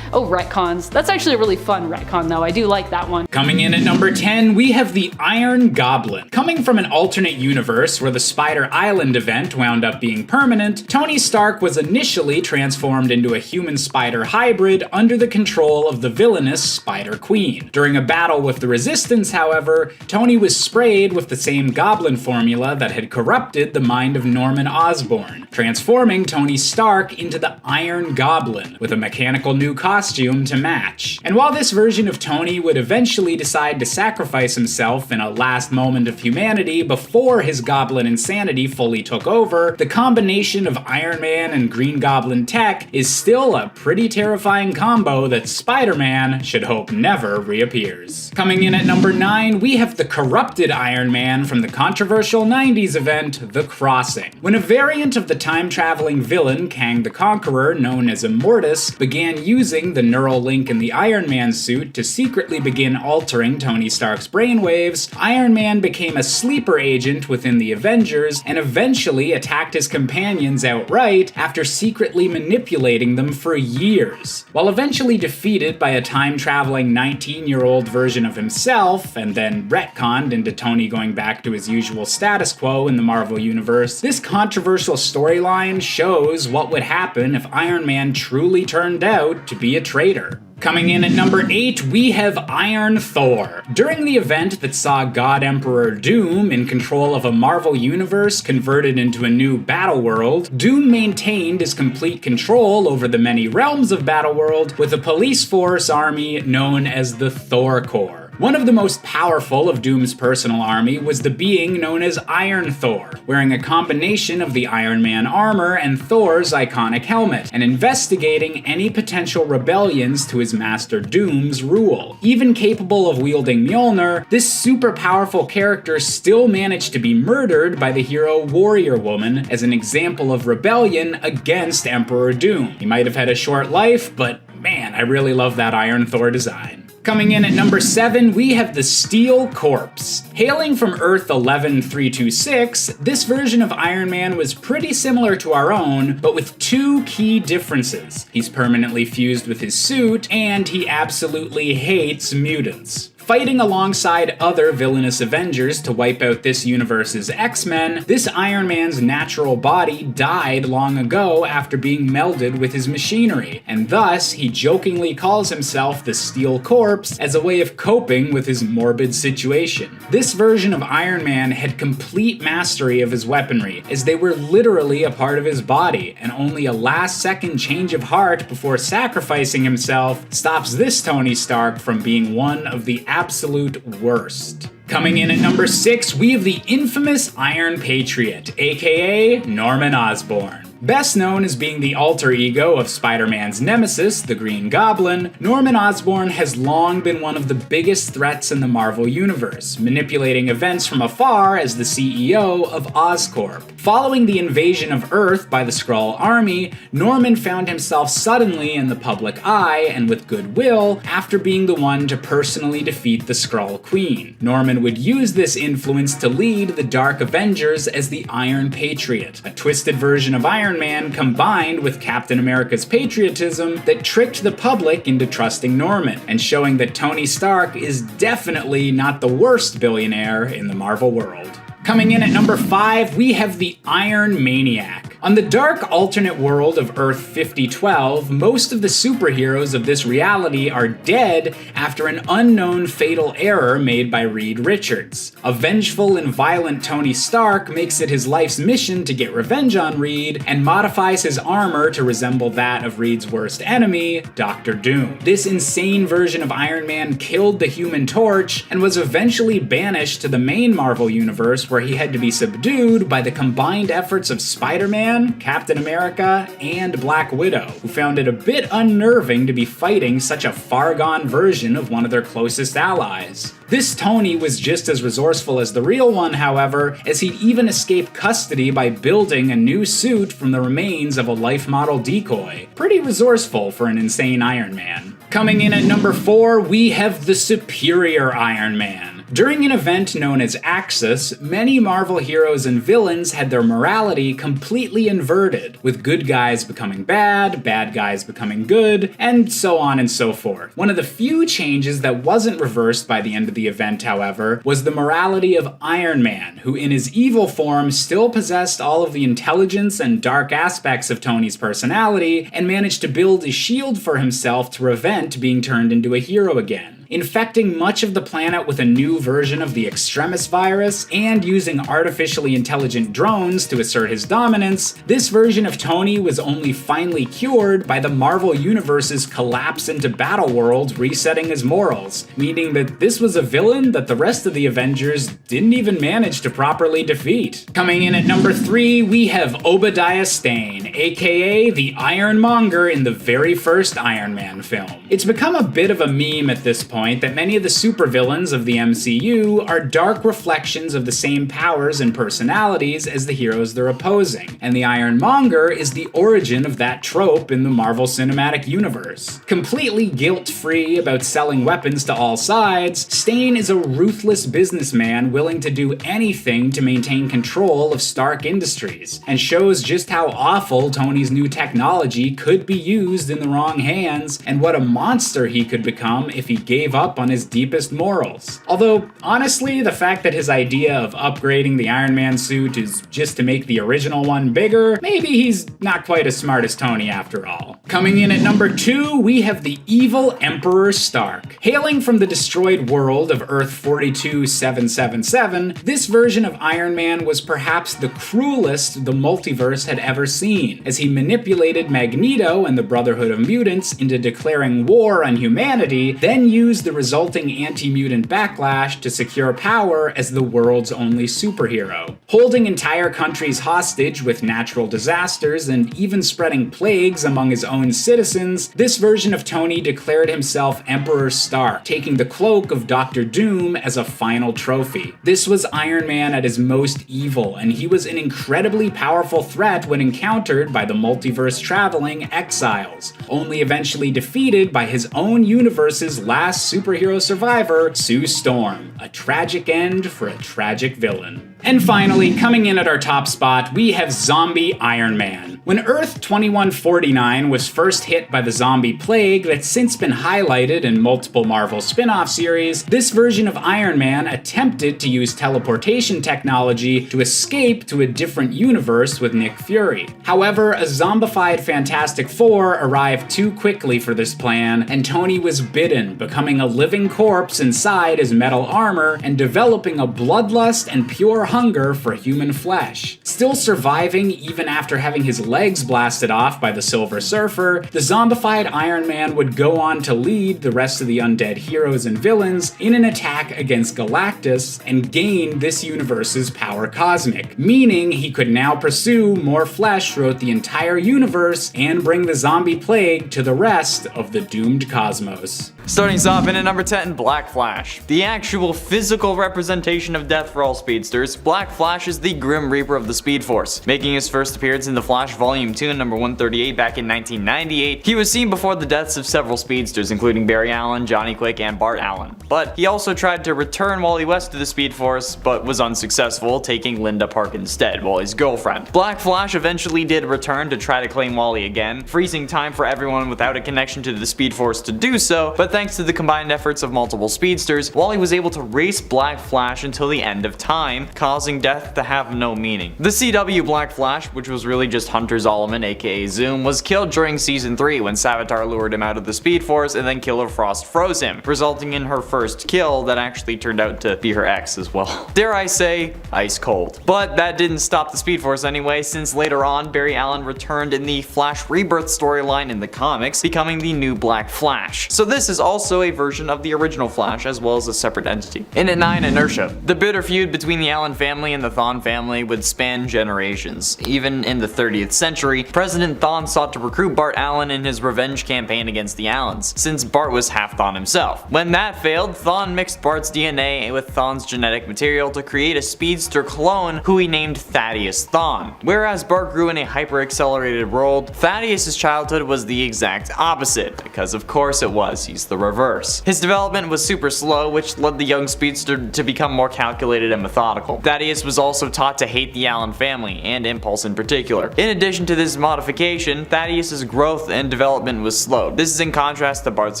Oh, retcons. That's actually a really fun retcon though, I do like that one. Coming in at number 10, we have the Iron Goblin. Coming from an alternate universe where the Spider Island event wound up being permanent, Tony Stark was initially transformed into a human-spider hybrid under the control of the villainous Spider Queen. During a battle with the Resistance, however, Tony was sprayed with the same Goblin formula that had corrupted the mind of Norman Osborn, transforming Tony Stark into the Iron Goblin, with a mechanical new costume to match. And while this version of Tony would eventually decide to sacrifice himself in a last moment of humanity before his Goblin insanity fully took over, the combination of Iron Man and Green Goblin tech is still a pretty terrifying combo that Spider-Man should hope never reappears. Coming in at number 9, we have the corrupted Iron Man from the controversial 90s event, The Crossing. When a variant of the time-traveling villain Kang the Conqueror, known as Immortus, began using the neural link in the Iron Man suit to secretly begin altering Tony Stark's brainwaves, Iron Man became a sleeper agent within the Avengers and eventually attacked his companions outright after secretly manipulating them for years. While eventually defeated by a time-traveling 19-year-old version of himself, and then retconned into Tony going back to his usual status quo in the Marvel Universe, this controversial storyline shows what would happen if Iron Man truly turned out to be a traitor. Coming in at number 8, we have Iron Thor. During the event that saw God Emperor Doom in control of a Marvel universe converted into a new Battleworld, Doom maintained his complete control over the many realms of Battleworld with a police force army known as the Thor Corps. One of the most powerful of Doom's personal army was the being known as Iron Thor, wearing a combination of the Iron Man armor and Thor's iconic helmet, and investigating any potential rebellions to his master Doom's rule. Even capable of wielding Mjolnir, this super powerful character still managed to be murdered by the hero Warrior Woman as an example of rebellion against Emperor Doom. He might have had a short life, but man, I really love that Iron Thor design. Coming in at number 7, we have the Steel Corpse. Hailing from Earth 11326, this version of Iron Man was pretty similar to our own, but with two key differences. He's permanently fused with his suit, and he absolutely hates mutants. Fighting alongside other villainous Avengers to wipe out this universe's X-Men, this Iron Man's natural body died long ago after being melded with his machinery, and thus he jokingly calls himself the Steel Corpse as a way of coping with his morbid situation. This version of Iron Man had complete mastery of his weaponry, as they were literally a part of his body, and only a last-second change of heart before sacrificing himself stops this Tony Stark from being one of the absolute worst. Coming in at number 6, we have the infamous Iron Patriot, aka Norman Osborn. Best known as being the alter ego of Spider-Man's nemesis, the Green Goblin, Norman Osborn has long been one of the biggest threats in the Marvel Universe, manipulating events from afar as the CEO of Oscorp. Following the invasion of Earth by the Skrull army, Norman found himself suddenly in the public eye and with goodwill after being the one to personally defeat the Skrull Queen. Norman would use this influence to lead the Dark Avengers as the Iron Patriot, a twisted version of Iron Iron Man combined with Captain America's patriotism that tricked the public into trusting Norman, and showing that Tony Stark is definitely not the worst billionaire in the Marvel world. Coming in at number 5, we have the Iron Maniac. On the dark alternate world of Earth 5012, most of the superheroes of this reality are dead after an unknown fatal error made by Reed Richards. A vengeful and violent Tony Stark makes it his life's mission to get revenge on Reed and modifies his armor to resemble that of Reed's worst enemy, Doctor Doom. This insane version of Iron Man killed the Human Torch and was eventually banished to the main Marvel universe, where he had to be subdued by the combined efforts of Spider-Man, Captain America, and Black Widow, who found it a bit unnerving to be fighting such a far-gone version of one of their closest allies. This Tony was just as resourceful as the real one, however, as he'd even escaped custody by building a new suit from the remains of a life model decoy. Pretty resourceful for an insane Iron Man. Coming in at number 4, we have the superior Iron Man. During an event known as Axis, many Marvel heroes and villains had their morality completely inverted, with good guys becoming bad, bad guys becoming good, and so on and so forth. One of the few changes that wasn't reversed by the end of the event, however, was the morality of Iron Man, who in his evil form still possessed all of the intelligence and dark aspects of Tony's personality, and managed to build a shield for himself to prevent being turned into a hero again. Infecting much of the planet with a new version of the Extremis virus, and using artificially intelligent drones to assert his dominance, this version of Tony was only finally cured by the Marvel Universe's collapse into battle worlds resetting his morals, meaning that this was a villain that the rest of the Avengers didn't even manage to properly defeat. Coming in at number 3, we have Obadiah Stane, aka the Iron Monger in the very first Iron Man film. It's become a bit of a meme at this point that many of the supervillains of the MCU are dark reflections of the same powers and personalities as the heroes they're opposing, and the Iron Monger is the origin of that trope in the Marvel Cinematic Universe. Completely guilt-free about selling weapons to all sides, Stane is a ruthless businessman willing to do anything to maintain control of Stark Industries, and shows just how awful Tony's new technology could be used in the wrong hands, and what a monster he could become if he gave up on his deepest morals. Although, honestly, the fact that his idea of upgrading the Iron Man suit is just to make the original one bigger, maybe he's not quite as smart as Tony after all. Coming in at number 2, we have the evil Emperor Stark. Hailing from the destroyed world of Earth 42777, this version of Iron Man was perhaps the cruelest the multiverse had ever seen, as he manipulated Magneto and the Brotherhood of Mutants into declaring war on humanity, then used the resulting anti-mutant backlash to secure power as the world's only superhero. Holding entire countries hostage with natural disasters and even spreading plagues among his own citizens, this version of Tony declared himself Emperor Stark, taking the cloak of Doctor Doom as a final trophy. This was Iron Man at his most evil, and he was an incredibly powerful threat when encountered by the multiverse-traveling Exiles, only eventually defeated by his own universe's last superhero survivor, Sue Storm. A tragic end for a tragic villain. And finally, coming in at our top spot, we have Zombie Iron Man. When Earth 2149 was first hit by the zombie plague that's since been highlighted in multiple Marvel spin-off series, this version of Iron Man attempted to use teleportation technology to escape to a different universe with Nick Fury. However, a zombified Fantastic Four arrived too quickly for this plan, and Tony was bitten, becoming a living corpse inside his metal armor and developing a bloodlust and pure hunger for human flesh. Still surviving even after having his legs blasted off by the Silver Surfer, the zombified Iron Man would go on to lead the rest of the undead heroes and villains in an attack against Galactus and gain this universe's power cosmic, meaning he could now pursue more flesh throughout the entire universe and bring the zombie plague to the rest of the doomed cosmos. Starting us off in at number 10, Black Flash. The actual physical representation of death for all speedsters, Black Flash is the Grim Reaper of the Speed Force. Making his first appearance in The Flash Volume 2, number 138 back in 1998, he was seen before the deaths of several speedsters including Barry Allen, Johnny Quick, and Bart Allen. But he also tried to return Wally West to the Speed Force, but was unsuccessful, taking Linda Park instead, Wally's girlfriend. Black Flash eventually did return to try to claim Wally again, freezing time for everyone without a connection to the Speed Force to do so, but thanks to the combined efforts of multiple speedsters, Wally was able to race Black Flash until the end of time, causing death to have no meaning. The CW Black Flash, which was really just Hunter Zolomon aka Zoom, was killed during season 3 when Savitar lured him out of the Speed Force and then Killer Frost froze him, resulting in her first kill that actually turned out to be her ex as well. Dare I say, ice cold. But that didn't stop the Speed Force anyway, since later on Barry Allen returned in the Flash Rebirth storyline in the comics, becoming the new Black Flash. So this is also a version of the original Flash as well as a separate entity. In at 9, Inertia. The bitter feud between the Allen family and the Thawne family would span generations. Even in the 30th century, President Thawne sought to recruit Bart Allen in his revenge campaign against the Allens, since Bart was half Thawne himself. When that failed, Thawne mixed Bart's DNA with Thawne's genetic material to create a speedster clone who he named Thaddeus Thawne. Whereas Bart grew in a hyper-accelerated world, Thaddeus' childhood was the exact opposite, because of course it was, he's the reverse. His development was super slow, which led the young speedster to become more calculated and methodical. Thaddeus was also taught to hate the Allen family, and Impulse in particular. In addition to this modification, Thaddeus' growth and development was slowed. This is in contrast to Bart's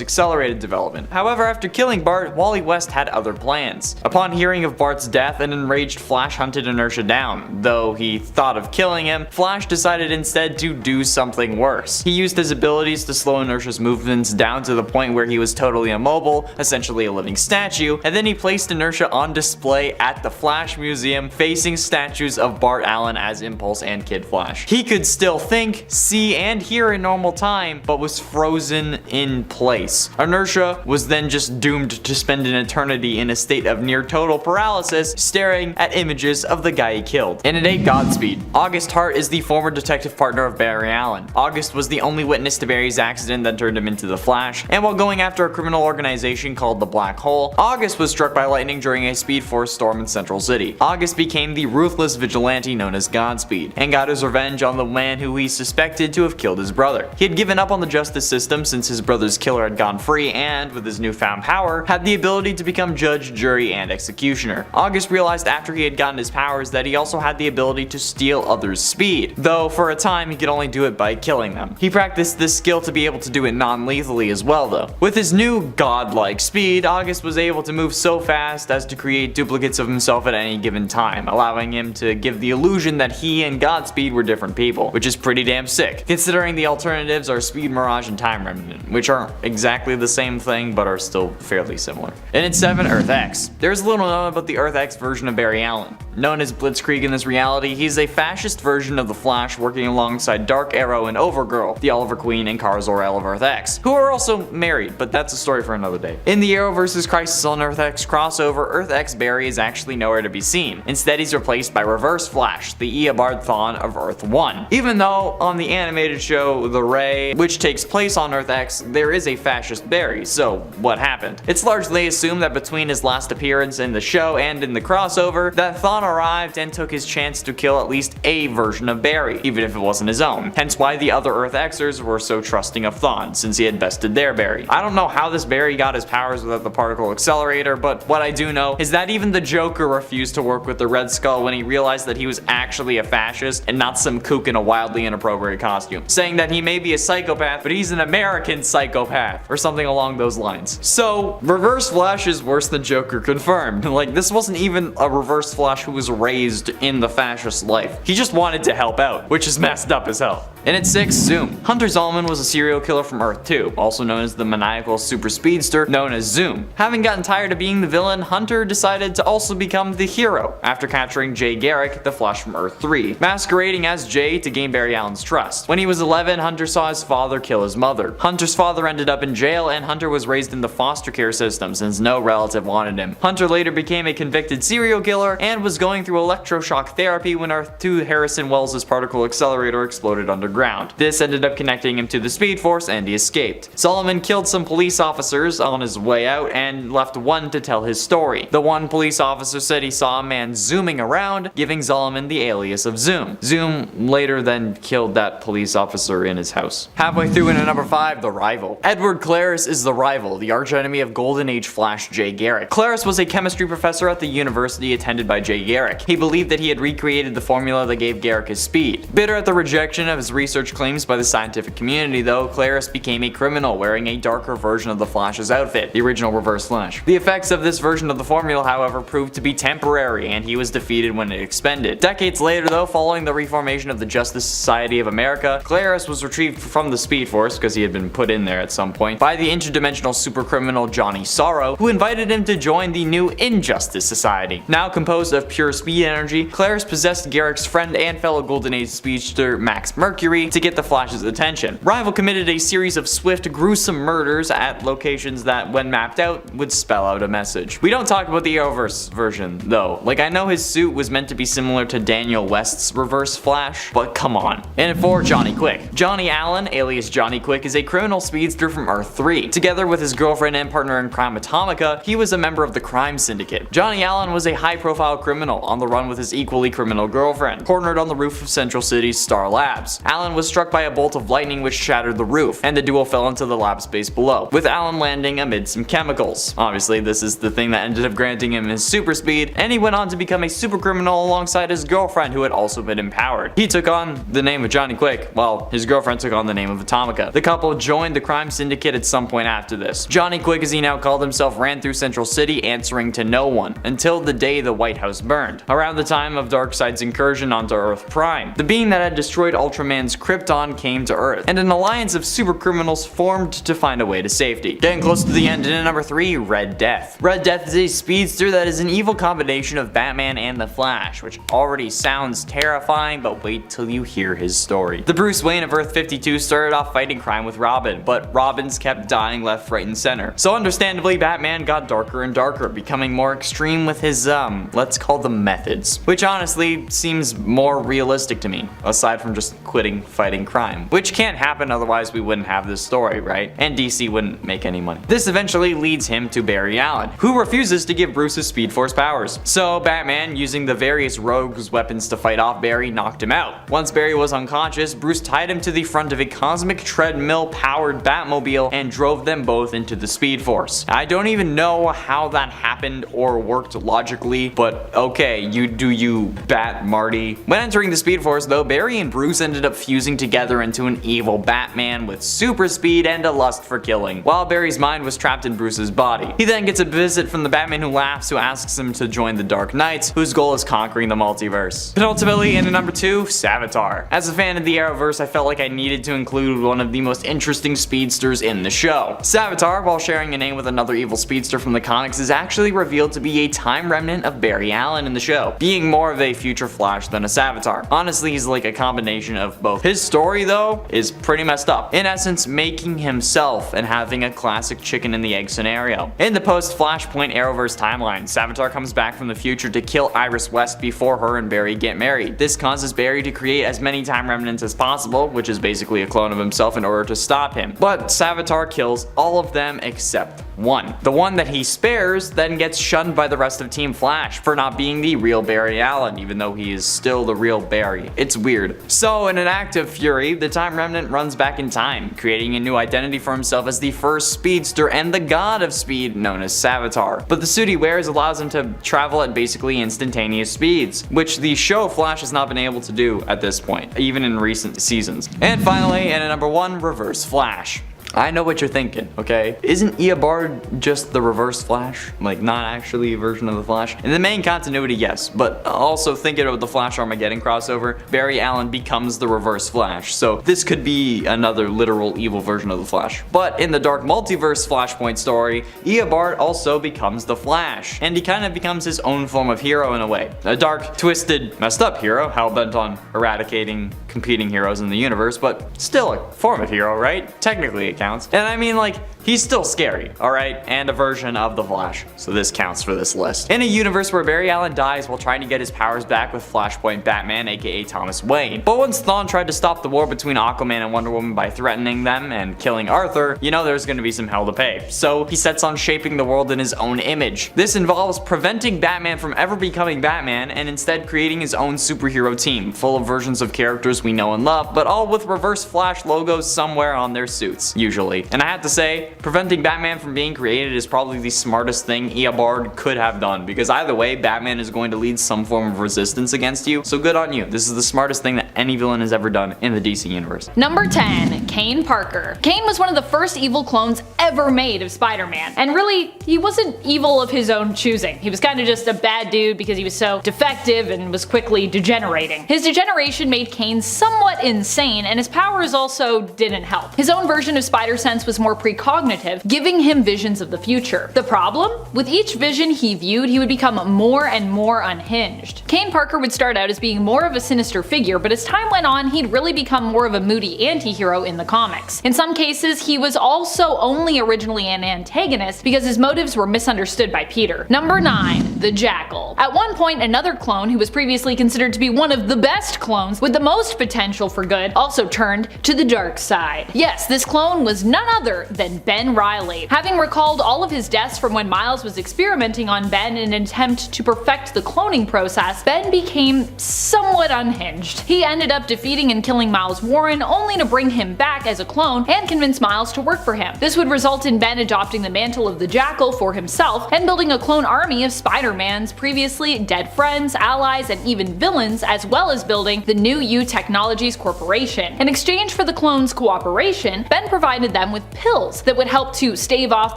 accelerated development. However, after killing Bart, Wally West had other plans. Upon hearing of Bart's death, an enraged Flash hunted Inertia down. Though he thought of killing him, Flash decided instead to do something worse. He used his abilities to slow Inertia's movements down to the point where he was totally immobile, essentially a living statue, and then he placed Inertia on display at the Flash Museum, facing statues of Bart Allen as Impulse and Kid Flash. He could still think, see, and hear in normal time, but was frozen in place. Inertia was then just doomed to spend an eternity in a state of near total paralysis, staring at images of the guy he killed. And at 8, Godspeed. August Hart is the former detective partner of Barry Allen. August was the only witness to Barry's accident that turned him into the Flash, and while going after a criminal organization called the Black Hole, August was struck by lightning during a Speed Force storm in Central City. August became the ruthless vigilante known as Godspeed, and got his revenge on the man who he suspected to have killed his brother. He had given up on the justice system since his brother's killer had gone free, and with his newfound power, had the ability to become judge, jury, and executioner. August realized after he had gotten his powers that he also had the ability to steal others' speed, though for a time he could only do it by killing them. He practiced this skill to be able to do it non-lethally as well though. With his new godlike speed, August was able to move so fast as to create duplicates of himself at any given time, allowing him to give the illusion that he and Godspeed were different people, which is pretty damn sick, considering the alternatives are Speed Mirage and Time Remnant, which aren't exactly the same thing but are still fairly similar. And at 7, Earth X. There's little known about the Earth X version of Barry Allen. Known as Blitzkrieg in this reality, he's a fascist version of the Flash working alongside Dark Arrow and Overgirl, the Oliver Queen and Kara Zor-El of Earth X, who are also married, but that's a story for another day. In the Arrow vs. Crisis on Earth X crossover, Earth X Barry is actually nowhere to be seen. Instead, he's replaced by Reverse Flash, the Eobard Thawne of Earth 1. Even though on the animated show The Ray, which takes place on Earth X, there is a fascist Barry, so what happened? It's largely assumed that between his last appearance in the show and in the crossover, that Thawne arrived and took his chance to kill at least a version of Barry, even if it wasn't his own. Hence why the other Earth Xers were so trusting of Thawne, since he had bested their Barry. I don't know how this Barry got his powers without the particle accelerator, but what I do know is that even the Joker refused to work with the Red Skull when he realized that he was actually a fascist and not some kook in a wildly inappropriate costume, saying that he may be a psychopath, but he's an American psychopath, or something along those lines. So, Reverse Flash is worse than Joker confirmed. Like, this wasn't even a Reverse Flash who was raised in the fascist life. He just wanted to help out, which is messed up as hell. And at 6, Zoom. Hunter Zolomon was a serial killer from Earth 2, also known as the maniacal super speedster known as Zoom. Having gotten tired of being the villain, Hunter decided to also become the hero after capturing Jay Garrick, the Flash from Earth 3, masquerading as Jay to gain Barry Allen's trust. When he was 11, Hunter saw his father kill his mother. Hunter's father ended up in jail, and Hunter was raised in the foster care system since no relative wanted him. Hunter later became a convicted serial killer and was going through electroshock therapy when Earth 2 Harrison Wells' particle accelerator exploded underground. This ended up connecting him to the Speed Force and he escaped. Solomon killed some police officers on his way out and left one to tell his story. The one police officer said he saw a man zooming around, giving Solomon the alias of Zoom. Zoom later then killed that police officer in his house. Halfway through into number 5, The Rival. Edward Claris is the Rival, the archenemy of Golden Age Flash Jay Garrick. Claris was a chemistry professor at the university attended by Jay Garrick. He believed that he had recreated the formula that gave Garrick his speed. Bitter at the rejection of his research claims by the scientific community though, Claris became a criminal wearing a darker version of the Flash's outfit, the original Reverse Flash. The effects of this version of the formula however proved to be temporary and he was defeated when it expended. Decades later though, following the reformation of the Justice Society of America, Claris was retrieved from the Speed Force, because he had been put in there at some point, by the interdimensional supercriminal Johnny Sorrow, who invited him to join the new Injustice Society. Now composed of pure speed energy, Claris possessed Garrick's friend and fellow Golden Age speedster Max Mercury to get the Flash's attention. Rival committed a series of swift, gruesome murders at locations that, when mapped out, would spell out a message. We don't talk about the Arrowverse version, though. Like, I know his suit was meant to be similar to Daniel West's Reverse Flash, but come on. And for Johnny Quick. Johnny Allen, alias Johnny Quick, is a criminal speedster from Earth 3. Together with his girlfriend and partner in crime Atomica, he was a member of the crime syndicate. Johnny Allen was a high-profile criminal on the run with his equally criminal girlfriend, cornered on the roof of Central City's Star Labs. Allen was struck by a bolt of lightning which shattered the roof, and the duo fell into the lab space below, with Allen landing amid some chemicals. Obviously, this is the thing that ended up granting him his super speed, and he went on to become a super criminal alongside his girlfriend who had also been empowered. He took on the name of Johnny Quick, while his girlfriend took on the name of Atomica. The couple joined the crime syndicate at some point after this. Johnny Quick, as he now called himself, ran through Central City answering to no one, until the day the White House burned, around the time of Darkseid's incursion onto Earth Prime. The being that had destroyed Ultraman's Krypton came to Earth, and an alliance of super criminals formed to find a way to safety. Getting close to the end, in at number 3, Red Death. Red Death is a speedster that is an evil combination of Batman and the Flash, which already sounds terrifying, but wait till you hear his story. The Bruce Wayne of Earth 52 started off fighting crime with Robin, but Robins kept dying left, right, and center. So understandably, Batman got darker and darker, becoming more extreme with his, let's call them methods. Which honestly seems more realistic to me, aside from just quitting fighting crime. Which can't happen, otherwise we wouldn't have this story, right? And DC wouldn't make any money. This eventually leads him to Barry Allen, who refuses to give Bruce his Speed Force powers. So Batman, using the various rogues' weapons to fight off Barry, knocked him out. Once Barry was unconscious, Bruce tied him to the front of a cosmic treadmill-powered Batmobile and drove them both into the Speed Force. I don't even know how that happened or worked logically, but okay, you do you, Bat Marty. When entering the Speed Force though, Barry and Bruce ended up fusing together into an evil Batman with super speed and a lust for killing, while Barry's mind was trapped in Bruce's body. He then gets a visit from the Batman who laughs, who asks him to join the Dark Knights, whose goal is conquering the multiverse. Penultimately, in at number 2, Savitar. As a fan of the Arrowverse, I felt like I needed to include one of the most interesting speedsters in the show. Savitar, while sharing a name with another evil speedster from the comics, is actually revealed to be a time remnant of Barry Allen in the show, being more of a future Flash than a Savitar. Honestly, he's like a combination of both. His story, though, is pretty messed up. In essence, making himself and having a classic chicken and the egg scenario. In the post-Flashpoint Arrowverse timeline, Savitar comes back from the future to kill Iris West before her and Barry get married. This causes Barry to create as many time remnants as possible, which is basically a clone of himself, in order to stop him. But Savitar kills all of them except one. The one that he spares then gets shunned by the rest of Team Flash for not being the real Barry Allen, even though he is still the real Barry. It's weird. So in an act of fury, the Time Remnant runs back in time, creating a new identity for himself as the first speedster and the god of speed known as Savitar. But the suit he wears allows him to travel at basically instantaneous speeds, which the show Flash has not been able to do at this point, even in recent seasons. And finally, in at number 1, Reverse Flash. I know what you're thinking, okay? Isn't Eobard just the Reverse Flash? Like, not actually a version of the Flash? In the main continuity, yes, but also thinking about the Flash Armageddon crossover, Barry Allen becomes the Reverse Flash, so this could be another literal evil version of the Flash. But in the Dark Multiverse Flashpoint story, Eobard also becomes the Flash, and he kind of becomes his own form of hero in a way. A dark, twisted, messed up hero, hell-bent on eradicating competing heroes in the universe, but still a form of hero, right? Technically it counts. And I mean, like, He's still scary, alright? And a version of the Flash, so this counts for this list. In a universe where Barry Allen dies while trying to get his powers back with Flashpoint Batman, aka Thomas Wayne. But once Thawne tried to stop the war between Aquaman and Wonder Woman by threatening them and killing Arthur, you know there's gonna be some hell to pay. So he sets on shaping the world in his own image. This involves preventing Batman from ever becoming Batman and instead creating his own superhero team, full of versions of characters we know and love, but all with Reverse Flash logos somewhere on their suits, usually. And I have to say, preventing Batman from being created is probably the smartest thing Eobard could have done, because either way, Batman is going to lead some form of resistance against you, so good on you. This is the smartest thing that any villain has ever done in the DC universe. Number 10. Kane Parker. Kane was one of the first evil clones ever made of Spider-Man, and really, he wasn't evil of his own choosing. He was kind of just a bad dude because he was so defective and was quickly degenerating. His degeneration made Kane somewhat insane, and his powers also didn't help. His own version of Spider-Sense was more precognitive, giving him visions of the future. The problem? With each vision he viewed, he would become more and more unhinged. Kane Parker would start out as being more of a sinister figure, but as time went on, he'd really become more of a moody anti-hero in the comics. In some cases, he was also only originally an antagonist because his motives were misunderstood by Peter. Number 9. The Jackal. At one point, another clone who was previously considered to be one of the best clones with the most potential for good also turned to the dark side. Yes, this clone was none other than Ben Reilly. Having recalled all of his deaths from when Miles was experimenting on Ben in an attempt to perfect the cloning process, Ben became somewhat unhinged. He ended up defeating and killing Miles Warren only to bring him back as a clone and convince Miles to work for him. This would result in Ben adopting the mantle of the Jackal for himself and building a clone army of Spider-Man's previously dead friends, allies, and even villains, as well as building the New U Technologies Corporation. In exchange for the clones' cooperation, Ben provided them with pills that would help to stave off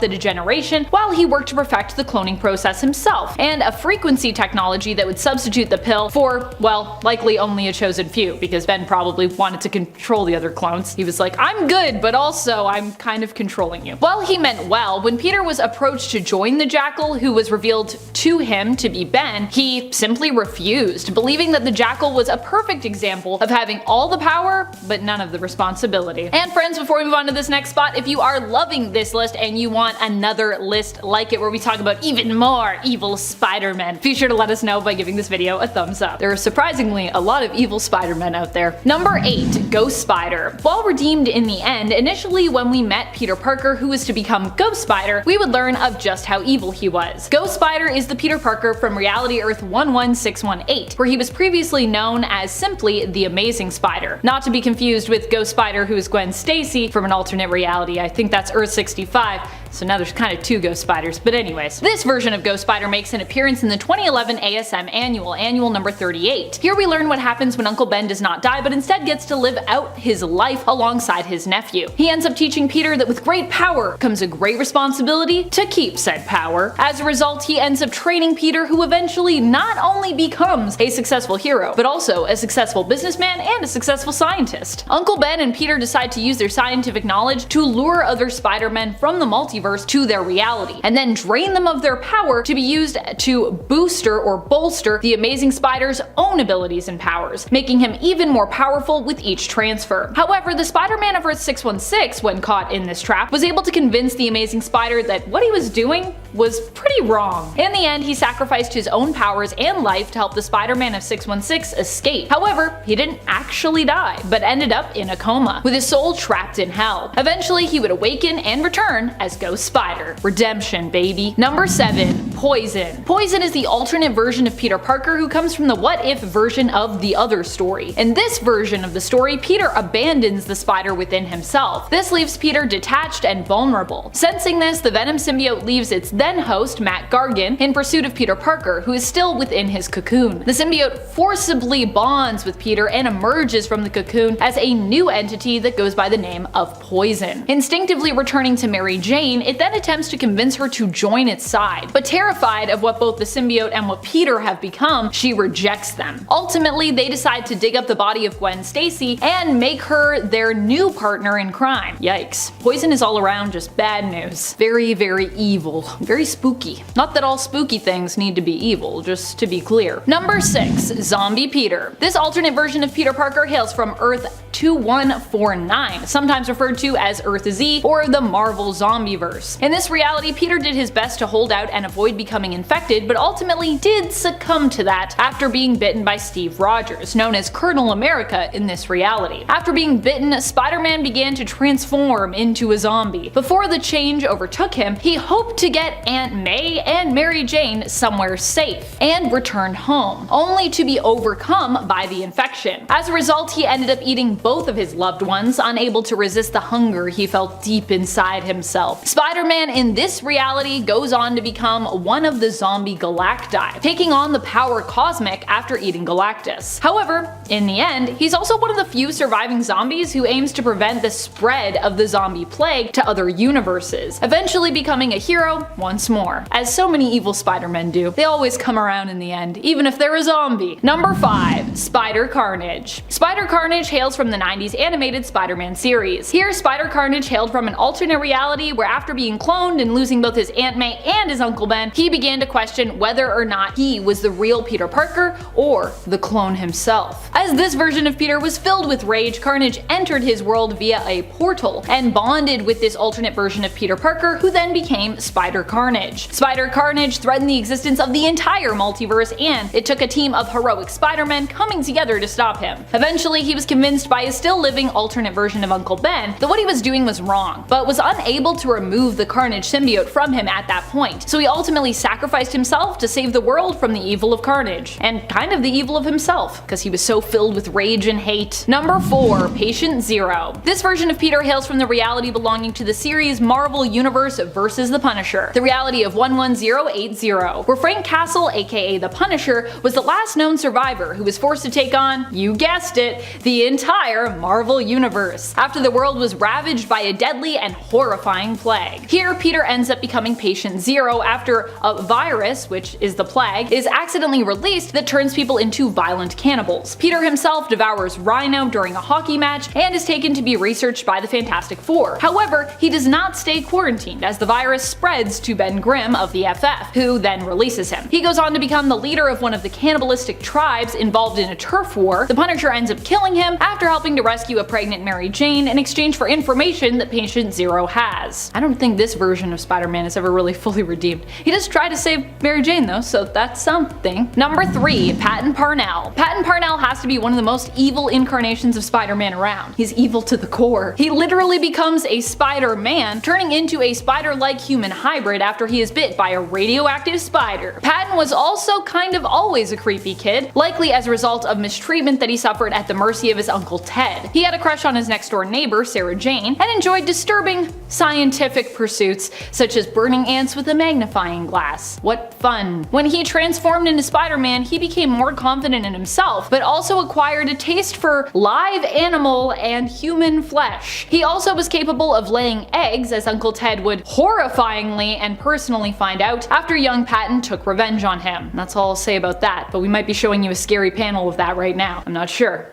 the degeneration while he worked to perfect the cloning process himself, and a frequency technology that would substitute the pill for, well, likely only a chosen few, because Ben probably wanted to control the other clones. He was like, I'm good, but also I'm kind of controlling you. While he meant well, when Peter was approached to join the Jackal, who was revealed to him to be Ben, he simply refused, believing that the Jackal was a perfect example of having all the power, but none of the responsibility. And friends, before we move on to this next spot, if you are loving this list and you want another list like it where we talk about even more evil Spider-Men, be sure to let us know by giving this video a thumbs up. There are surprisingly a lot of evil Spider-Men out there. Number 8. Ghost Spider. While redeemed in the end, initially when we met Peter Parker, who was to become Ghost Spider, we would learn of just how evil he was. Ghost Spider is the Peter Parker from Reality Earth 11618, where he was previously known as simply the Amazing Spider. Not to be confused with Ghost Spider, who is Gwen Stacy from an alternate reality. I think that's Earth 65. So now there's kind of two Ghost Spiders, but anyways. This version of Ghost Spider makes an appearance in the 2011 ASM Annual number 38. Here we learn what happens when Uncle Ben does not die, but instead gets to live out his life alongside his nephew. He ends up teaching Peter that with great power comes a great responsibility to keep said power. As a result, he ends up training Peter, who eventually not only becomes a successful hero, but also a successful businessman and a successful scientist. Uncle Ben and Peter decide to use their scientific knowledge to lure other Spider-Men from the multiverse to their reality, and then drain them of their power to be used to booster or bolster the Amazing Spider's own abilities and powers, making him even more powerful with each transfer. However, the Spider-Man of Earth 616, when caught in this trap, was able to convince the Amazing Spider that what he was doing was pretty wrong. In the end, he sacrificed his own powers and life to help the Spider-Man of 616 escape. However, he didn't actually die, but ended up in a coma, with his soul trapped in hell. Eventually, he would awaken and return as Ghost Spider. Redemption, baby. Number 7. Poison. Poison is the alternate version of Peter Parker who comes from the What If version of the other story. In this version of the story, Peter abandons the spider within himself. This leaves Peter detached and vulnerable. Sensing this, the Venom symbiote leaves its then host, Matt Gargan, in pursuit of Peter Parker, who is still within his cocoon. The symbiote forcibly bonds with Peter and emerges from the cocoon as a new entity that goes by the name of Poison. Instinctively returning to Mary Jane, it then attempts to convince her to join its side, but terrified of what both the symbiote and what Peter have become, she rejects them. Ultimately, they decide to dig up the body of Gwen Stacy and make her their new partner in crime. Yikes. Poison is all around just bad news. Very, very evil. Very spooky. Not that all spooky things need to be evil, just to be clear. Number 6. Zombie Peter. This alternate version of Peter Parker hails from Earth 2149, sometimes referred to as Earth Z or the Marvel Zombieverse. In this reality, Peter did his best to hold out and avoid becoming infected, but ultimately did succumb to that after being bitten by Steve Rogers, known as Colonel America in this reality. After being bitten, Spider-Man began to transform into a zombie. Before the change overtook him, he hoped to get Aunt May and Mary Jane somewhere safe and returned home, only to be overcome by the infection. As a result, he ended up eating both of his loved ones, unable to resist the hunger he felt deep inside himself. Spider-Man in this reality goes on to become one of the zombie Galacti, taking on the power cosmic after eating Galactus. However, in the end, he's also one of the few surviving zombies who aims to prevent the spread of the zombie plague to other universes, eventually becoming a hero once more. As so many evil Spider-Men do, they always come around in the end, even if they're a zombie. Number 5. Spider-Carnage. Spider-Carnage hails from the 90s animated Spider-Man series. Here, Spider-Carnage hailed from an alternate reality where after being cloned and losing both his Aunt May and his Uncle Ben, he began to question whether or not he was the real Peter Parker or the clone himself. As this version of Peter was filled with rage, Carnage entered his world via a portal and bonded with this alternate version of Peter Parker, who then became Spider-Carnage. Spider-Carnage threatened the existence of the entire multiverse, and it took a team of heroic Spider-Men coming together to stop him. Eventually, he was convinced by his still living alternate version of Uncle Ben that what he was doing was wrong, but was unable to remove the Carnage symbiote from him at that point, so he ultimately sacrificed himself to save the world from the evil of Carnage, and kind of the evil of himself, because he was so filled with rage and hate. Number 4. Patient Zero. This version of Peter hails from the reality belonging to the series Marvel Universe vs. the Punisher, the reality of 11080, where Frank Castle, aka the Punisher, was the last known survivor who was forced to take on, you guessed it, the entire Marvel Universe, after the world was ravaged by a deadly and horrifying plague. Here, Peter ends up becoming Patient Zero after a virus, which is the plague, is accidentally released that turns people into violent cannibals. Peter himself devours Rhino during a hockey match and is taken to be researched by the Fantastic Four. However, he does not stay quarantined as the virus spreads to Ben Grimm of the FF, who then releases him. He goes on to become the leader of one of the cannibalistic tribes involved in a turf war. The Punisher ends up killing him after helping to rescue a pregnant Mary Jane in exchange for information that Patient Zero has. I don't think this version of Spider-Man is ever really fully redeemed. He does try to save Mary Jane though, so that's something. Number 3. Patton Parnell. Patton Parnell has to be one of the most evil incarnations of Spider-Man around. He's evil to the core. He literally becomes a Spider-Man, turning into a spider-like human hybrid after he is bit by a radioactive spider. Patton was also kind of always a creepy kid, likely as a result of mistreatment that he suffered at the mercy of his Uncle Ted. He had a crush on his next-door neighbor, Sarah Jane, and enjoyed disturbing scientific pursuits such as burning ants with a magnifying glass. What fun. When he transformed into Spider-Man, he became more confident in himself, but also acquired a taste for live animal and human flesh. He also was capable of laying eggs, as Uncle Ted would horrifyingly and personally find out after young Patton took revenge on him. That's all I'll say about that, but we might be showing you a scary panel of that right now. I'm not sure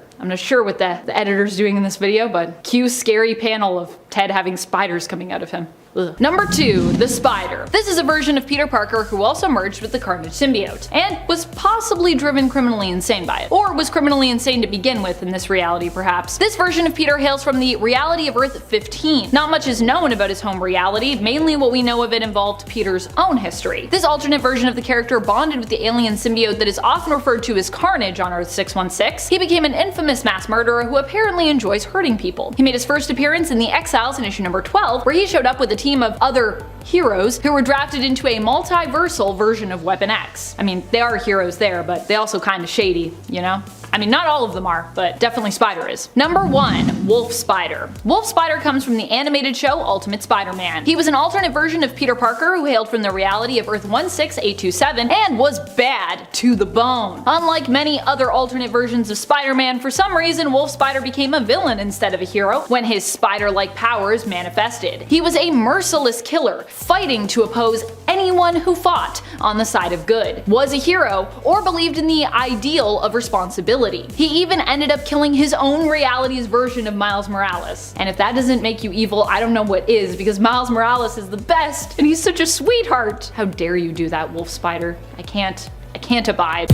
what the editor's doing in this video, but cue scary panel of Ted having spiders coming out of him. Ugh. Number 2. The Spider. This is a version of Peter Parker who also merged with the Carnage symbiote, and was possibly driven criminally insane by it. Or was criminally insane to begin with in this reality perhaps. This version of Peter hails from the reality of Earth 15. Not much is known about his home reality, mainly what we know of it involved Peter's own history. This alternate version of the character bonded with the alien symbiote that is often referred to as Carnage on Earth 616. He became an infamous mass murderer who apparently enjoys hurting people. He made his first appearance in the Exiles in issue number 12, where he showed up with a team of other heroes who were drafted into a multiversal version of Weapon X. I mean, they are heroes there, but they also kinda shady, you know? I mean, not all of them are, but definitely Spider is. Number 1. Wolf Spider. Wolf Spider comes from the animated show Ultimate Spider-Man. He was an alternate version of Peter Parker who hailed from the reality of Earth 16827 and was bad to the bone. Unlike many other alternate versions of Spider-Man, for some reason Wolf Spider became a villain instead of a hero when his spider-like powers manifested. He was a merciless killer, fighting to oppose anyone who fought on the side of good, was a hero, or believed in the ideal of responsibility. He even ended up killing his own reality's version of Miles Morales. And if that doesn't make you evil, I don't know what is, because Miles Morales is the best, and he's such a sweetheart. How dare you do that, Wolf Spider? I can't abide.